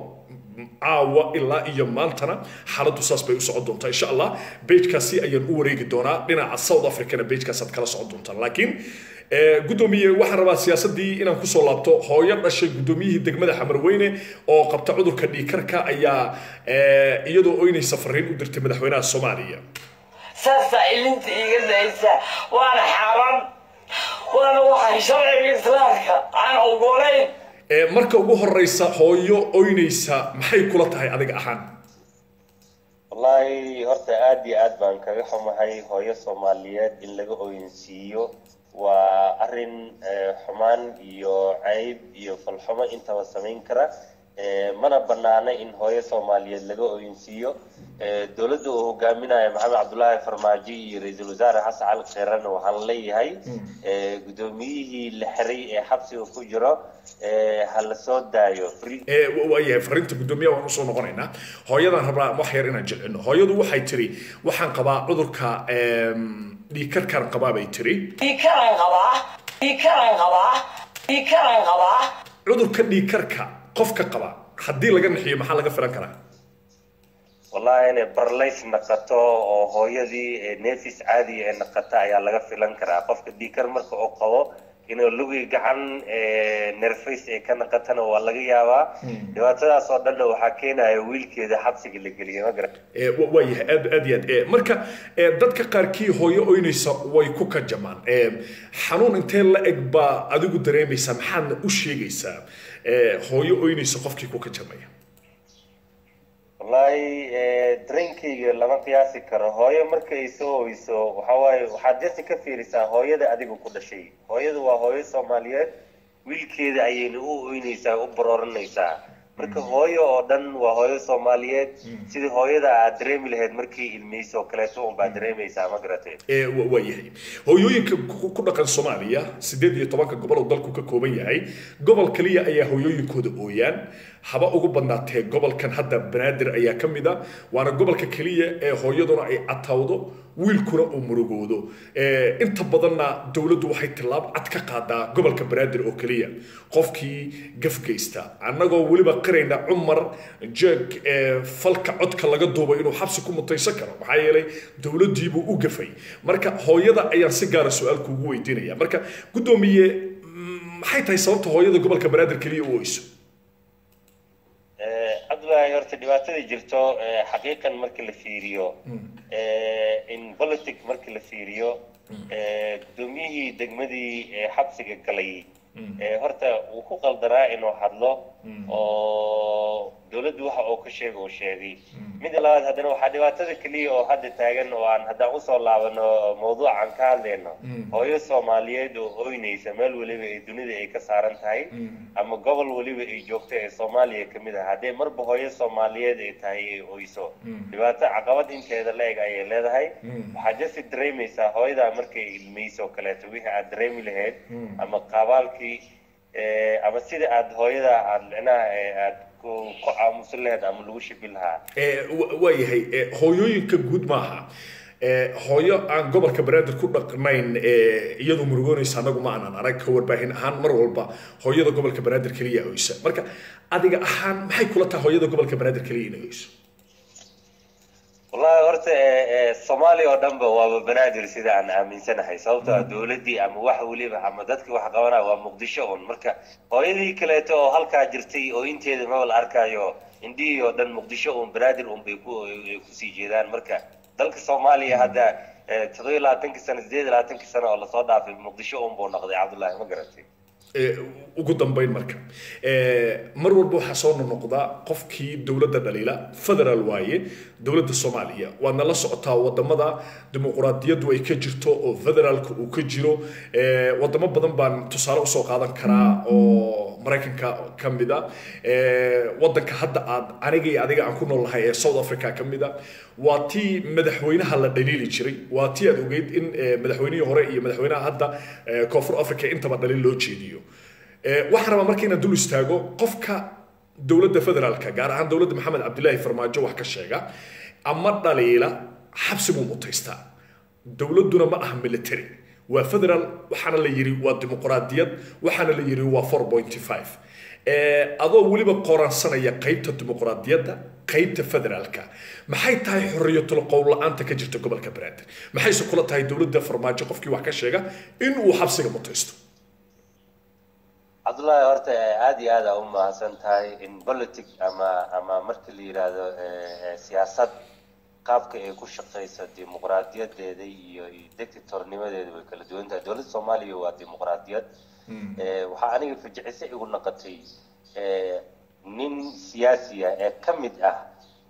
caawa ilaa iyo maantana xaaladdu saas bay u socon doontaa insha Allah page-kaasi ayaan u wareegi doonaa dhinaca South Africa page-kaas aad kala socon doontaan laakiin gudoomiye waxaan rabaa siyaasadii inaan ku soo laabto hooyo dhashay gudoomiyihii degmada Xamarweyne oo qabta cudurka dhiigkarka ayaa iyadoo oynaysa fariin u dirtay madaxweynaha Soomaaliya saasa ilinta iga daysa waana xaram waana waxa sharciga islaamka aan ogolayn marka ugu horeysa hooyo oynaysa maxay kula tahay adiga ahaan wallahi horta aad iyo aad baan kaga xumahay hooyo Soomaaliyeed in laga oynsiiyo waa arin xumaan iyo cayb iyo falxumo intaba sameyn kara mana banaana in hooyo Soomaaliyeed laga ooyinsiiyo dawladda uu hogaaminayo Maxamed Cabdullaahi Farmaajo iyo ra'iisul wasaare Xasan Cali Kheyran waxaan leeyahay gudoomiyihii la xiray ee xabsiga ku jiro hal soo daayo waayahay fariinta gudoomiyaha waan usoo noqonaynaa hooyadan rabaa wax yar inaan jilcino hooyadu waxay tiri waxaan qabaa cudurka dhiigkarkan qabaa bay tiri dhiigkaran qabaa cudurka dhiigkarka qofka qaba haddii laga naxiyo maxaa laga filan karaa wallahi inay barlays naqato oo hooyadii neefis caadi ah naqata ayaa laga filan karaa qofka dhiigkar marka uu qabo inuu lugi gacan nerface ay ka naqatana waa laga yaabaa dhibaatadaas oo dhan waxaa keenaya wiilkeeda xabsiga la geliyay ma garan waayahay aad iyo aad marka dadka qaarkii hooyo oynaysa way ku kajamaan xanuun intee la eg baa adigu dareemaysaa maxaadna u sheegaysaa hooyo oynaysa qofkii ku kajamaya wallahi dareenkayga lama qiyaasi karo hooyo marka ay soo oyso waxa waaye waxaad jirta ka fiirisaa hooyada adiga ku dhashay hooyadu waa hooyo Soomaaliyeed wiilkeeda ayayna u oynaysaa u barooranaysaa marka hooyo oo dhan waa hooyo Soomaaliyeed sidii hooyada aad dareemi lahayd markii ilmeyso kaleeto un baa dareemaysaa ma garatay waayahay hooyooyinka ku dhaqan Soomaaliya 18 gobol oo dalku ka kooban yahay gobol kaliya ayaa hooyooyinkooda ooyaan haba ugu badnaatee gobolkan hadda Banaadir ayaa ka mid ah waana gobolka kaliya ee hooyaduna ay atawdo wiilkuna uu murugoodo inta badanna dawladdu waxay tilaab cad ka qaadaa gobolka Banaadir oo kaliya qofkii gafgeysta annagoo waliba qirayna Umar jeeg falka codka laga duubay inuu xabsi ku mutaysan karo maxaa yeelay dawladdiibu u gafay marka hooyada ayaa si gaar ah su'aal kugu weydiinaya marka gudoomiye maxay tahay sababta hooyada gobolka Banaadir kaliya u oyso Abdullahi horta dhibaatada jirto xaqiiqan markii la fiiriyo in politic markii la fiiriyo gudoomiyihii degmadii xabsiga galay horta uu ku qaldanaa inuu hadlo oo dawladdu waxa uu ka sheegay mid labaad haddana waxaa dhibaatada kaliya oo hadda taagan oo aan haddaan usoo laabano mawduucan ka hadlayno hooyo Soomaaliyeed oo ooynaysa meel waliba ay dunida ay ka saaran tahay ama gobol waliba ay joogto ee Soomaaliya ka mid ah haddii marba hooyo Soomaaliyeed ay tahay ay ooyso dhibaato caqabad inteeda la eg ayay leedahay waxaa jirta dareemaysaa hooyada markay ilmeyso kaleeto wixii aad dareemi lahayd ama qaabaalkii ama sida aad hooyada aad aad ku aamusileed ama lagu shibilaha waayahay hooyooyinka guud maaha hooyo aan gobolka Banaadir ku dhaqnayn iyadu murugoonaysa anagu ma aanan arag ka warbaahin ahaan mar walba hooyada gobolka Banaadir kaliya oysa marka adiga ahaan maxay kula tahay hooyada gobolka Banaadir kaliya inay oyso والله horta Soomaaliya oo dhanba waa Banaadir sida aan aaminsanahay sababtoo ah dawladii ama wax waliba ama dadka wax qabanaya waa Muqdisho oo marka hooyadii kaleeto oo halka jirtay oo inteeda ma wala arkayo indii oo dhan Muqdisho oo Banaadir oo bay ku sii jeedaan marka dalka Soomaaliya hadda 17 sano 18 sano oo la soo dhaafay Muqdisho oo buu noqday Cabdullaahi ma garatay ugu dambeyn marka mar walba waxa soo noqda qofkii dawladda dhaliila federal waaye dawladda Soomaaliya waana la socotaa wadamada dimuqraadiyadu ay ka jirto oo federaalka uu ka jiro wadamo badan baan tusaale u soo qaadan karaa oo Mareykanka kamida wadanka hadda aad aniga iyo adiga aan ku noolahay ee South Africa kamida waa tii madaxweynaha la dhaliili jiray waa tii aad ogeyd in madaxweynihii hore iyo madaxweynaha hadda Koonfur Afrika intaba dhaliil loo jeediyo waxaan rabaa markiina dul istaago qofka dawladda federaalka gaar ahaan dawladda Maxamed Cabdullaahi Farmaajo wax ka sheega ama dhaliila xabsi buu mutaystaa dawladduna ma aha military waa federal waxaana la yiri waa dimuqraadiyad waxaana la yiri waa 4.5 adoo waliba qoransanaya qaybta dimuqraadiyadda qaybta federaalka maxay tahay xorriyatul qowl la'aanta ka jirta gobolka Banaadir maxay soo kula tahay dawladda Farmaajo qofkii wax ka sheega in uu xabsiga mutaysto Abdullaahi horta aad iyo aad u mahadsan tahay in politic ama marka la yiraahdo siyaasad qaabka ay ku shaqeyso dimuqraadiyadeeda iyo dictatornimadeeda way kala duwan tahay dawladda Soomaaliya waa dimuqraadiyad waxa aniga fajicisa igu noqotay nin siyaasi ah ee kamid ah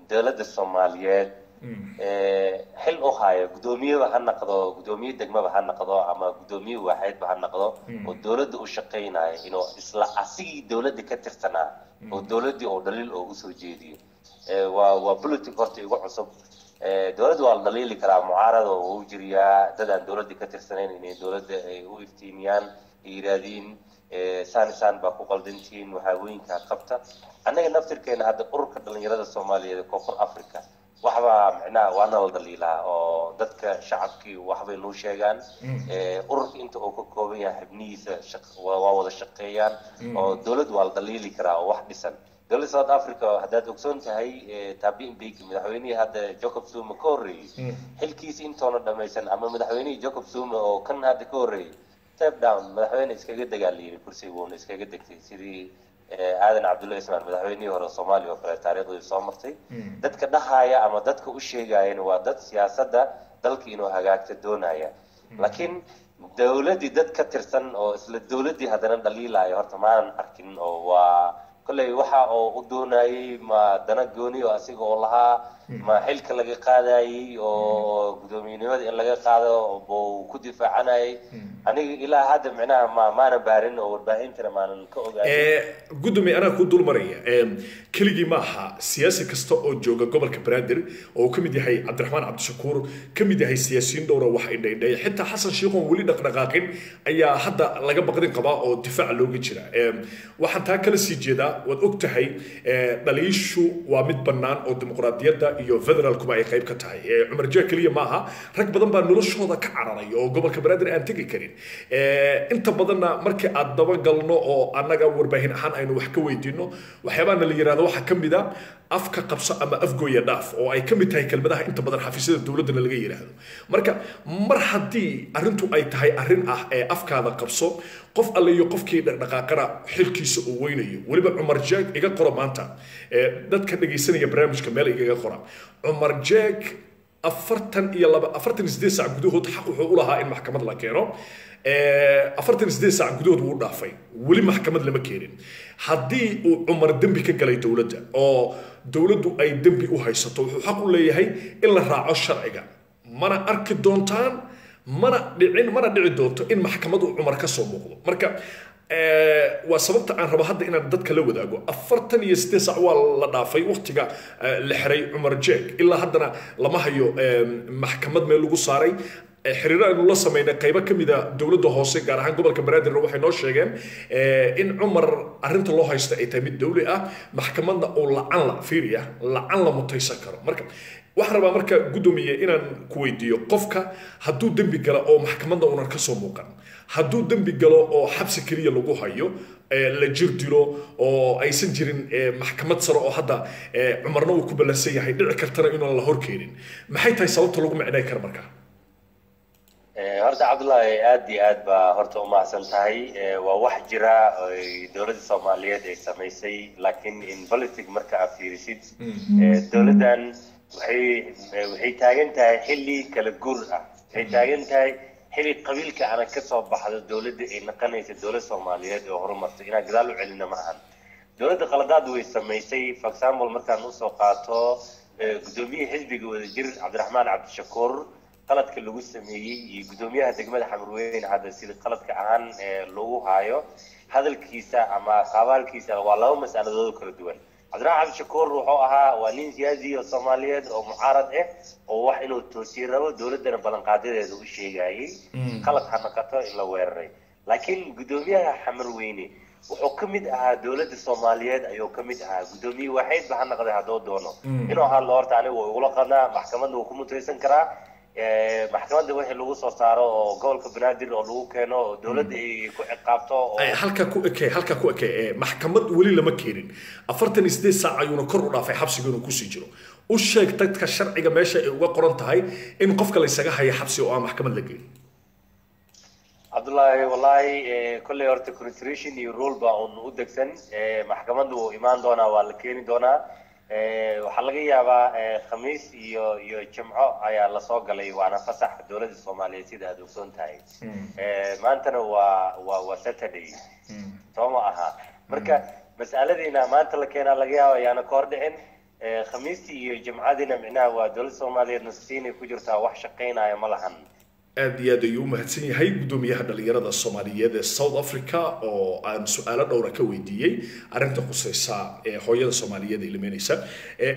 dawladda Soomaaliyeed xil u haayo gudoomiyada ha noqdo gudoomiye degmada ha noqdo ama gudoomiye waaxeedba ha noqdo oo dawladda u shaqeynaya inuu isla asigii dawladda ka tirsanaa oo dawladii oo dhaliil oo u soo jeediyo waa politic horta igu cusub dawladda waa la dhaliili karaa mucaarada oo u jiriyaa dadaan dawladda ka tirsanayn inay dawladda ay u iftiimiyaan yiraahdiin saan baa ku qaldantiin waxaawooyinka qabta annaga naftirkeena hadda ururka dhalinyarada Soomaaliyeed ee Koonfur Afrika waxba macnaha waa nala dhaliilaa oo dadka shacabkii waxbay noo sheegaan ururka inta uu ka kooban yahay xubnihiisa waa wada shaqeeyaan oo dawladda waa la dhaliili karaa oo wax dhisan dawladda South Africa haddaad ogsoon tahay taabiin beeki madaxweynihii hadda Jacob Zuma ka horreeyay xilkiisa intoona dhamaysan ama madaxweynihii Jacob Zuma oo kan hadda ka horreeyay step down madaxweyne iskaga dagaalayay kursiga uu iskaga degtay sidii aadan Cabdullaahi Ismaan madaxweynihii hore Soomaaliya oo kale taariikhdii soo martay dadka dhahaya ama dadka u sheegayeen waa dad siyaasadda dalka inuu hagaagto doonaya laakiin dawladii dad ka tirsan oo isla dawladii hadana dhaliilaya horta maanan arkin oo waa كله وحى أو أدوناي ما دنا جوني وأسيق الله ما حلك لقى قاداي أو قدوميني هذا لقى قادا وكودي فعناي أنا إلى هذا معناه ما أنا بارين أو الباهين ترى ما نكوجا قدومي أنا كود دول مرية كلجي معها سياسة كستو جوجا قبل كبرادر أو كمدي هاي عبد الرحمن عبد الشكور كمدي هاي سياسيين دورة واحد ده حتى حسن شيخون ولي دقنقاقين أي حتى لقى بقدين قضاء أو دفاع لوجي جرا waxaan taa kala sii jeedaa wad ogtahay dhaliishu waa mid bannaan oo dimuqraadiyadda iyo federaalkuba ay qayb ka tahay Umar Jeek kaliya maaha rag badan baa noloshooda ka cararay oo gobolka Banaadir aan tagi karin inta badanna markii aad daba galno oo annaga warbaahin ahaan aynu wax ka weydiino waxyaabaha la yiraahdo waxa kamid ah afka qabso ama afgooya dhaaf oo ay kamid tahay kelmadaha inta badan xafiisyada dawladda laga yiraahdo marka mar hadii arintu ay tahay arin ah ee afkaada qabso qof alle iyo qofkii dhaqaaqara xilkiisa uu weynayo waliba Umar Jeek iga qoro maanta dadka dhageysanaya barnaamijka meel iga qora Umar Jeek 48 saac gudahood xaq wuxuu u lahaa in maxkamad la keeno 48 saac gudahood wuu dhaafay wali maxkamad lama keenin hadii uu Umar dambi ka galay dawladda oo dawladdu ay dambi u haysato wuxuu xaq u leeyahay in la raaco sharciga mana arki doontaan mana dhici doonto in maxkamadu Umar ka soo muuqdo marka waa sababta aan rabo hadda inaan dadka la wadaago 48 saac waa la dhaafay waqtiga la xiray Umar Jeek ilaa haddana lama hayo maxkamad meel lagu saaray xiriir aynu la sameynay qaybo kamida dawladda hoose gaar ahaan gobolka Banaadir waxay noo sheegeen in Umar arinta loo haysto ay tahay mid dawli ah maxkamadda oo la'aan la mutaysan karo marka waxaan rabaa marka gudoomiye inaan ku weydiiyo qofka hadduu dambi galo oo maxkamadda uuna ka soo muuqan hadduu dambi galo oo xabsi kaliya lagu hayo la jir dilo oo aysan jirin maxkamad sare oo hadda Umarna uu ku balansan yahay dhici kartana inuu la horkeenin maxay tahay sababta lagu macnay kar marka horta Cabdullaahi aad baa horta u mahadsan tahay waa wax jira dawladda Soomaaliyeed ay sameysay laakiin in politic marka aad fiirisid dawladdan waxay taagan tahay xilli kala guur ah waxay taagan tahay xilli qabiilka ana ka soo baxdo dawladda ay naqanaysa dawladda Soomaaliyeed oo horumartay ina gadaal u celina ma ahan dawladda qaladaad way sameysay for example markaan u soo qaato gudoomiyaha xisbiga wadajir Cabdiraxmaan Cabdi Shakuur qaladka lagu sameeyay iyo gudoomiyaha degmada Xamarweyn hadda sida qaladka ahaan lagu haayo hadalkiisa ama qaabaalkiisa waa laba mas'aladood kala duwan Cabdiraxmaan Cabdi Shakuur wuxuu ahaa waa nin siyaasi oo Soomaaliyeed oo mucaarad ah oo wax inuu toosiyo rabo dawladda balanqaadeeda u sheegayay qalad xanaqato in la weeraray laakiin gudoomiyaha Xamarweyn wuxuu kamid ahaa dawladda Soomaaliyeed ayuu kamid ahaa gudoomiye waaxid baa naqday hadoo doono inuu hadlo horta anigu uu la qadnaa maxkamadda uu ku mutaysan karaa maxkamadda wixii lagu soo saaro oo gobolka Banaadir oo lagu keeno dawladda ay ku ciqaabto halka ku ekay maxkamad wali lama keenin 48 saac ayuuna kor u dhaafay xabsiga inuu ku sii jiro u sheeg dadka sharciga meesha ay uga qoran tahay in qofka la isaga hayo xabsi oo aan maxkamad la geeyin Cabdullaahi wallahi kulli horta constitution iyo rule baa u degsan maxkamaddu imaan doona waa la keeni doonaa waxaa laga yaabaa khamiis iyo jimco ayaa la soo galay waana fasax dawladda Soomaaliyeed sida aad ogsoon tahay maantana waa Saturday soo ma aha marka mas'aladiina maanta la keenaa laga yaabaa ayaana ka hor dhicin khamiistii iyo jimcadiina micnaha waa dowladda Soomaaliyeed nasiinay ku jirtaa wax shaqeynaya ma lahan aad iyo aad ayuu mahadsan yahay gudoomiyaha dhalinyarada Soomaaliyeed ee South Africa oo aan su'aalo dhowr ka weydiiyay arinta khusaysa ee hooyada Soomaaliyeed ee ilmeynaysa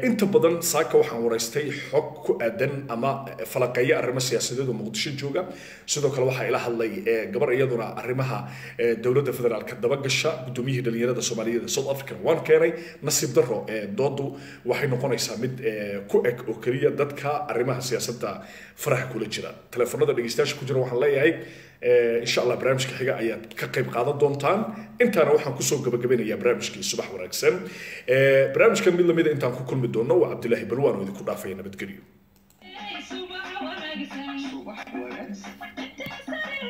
inta badan saaka waxaan wareystay xog ku aadan ama falaqaya arrimo siyaasadeed oo Muqdisho jooga sidoo kale waxa ila hadlay gabar iyaduna arrimaha dawladda federaalka daba gasha gudoomiyaha dhalinyarada Soomaaliyeed ee South Africa waan keenay nasiib darro doodu waxay noqonaysaa mid ku eg oo kaliya dadka arrimaha siyaasadda faraha kula jira telefoonada dhegeystayaasha ku jira waxaan leeyahay insha Allah barnaamijka xiga ayaad ka qayb qaadan doontaan intaana waxaan ku soo gabagabeynayaa barnaamijkii subax wanaagsan barnaamijkan mid lamid intaan ku kulmi doono waa Cabdilaahi Balwaan oo idinku dhaafay nabadgelyo subax wanaagsan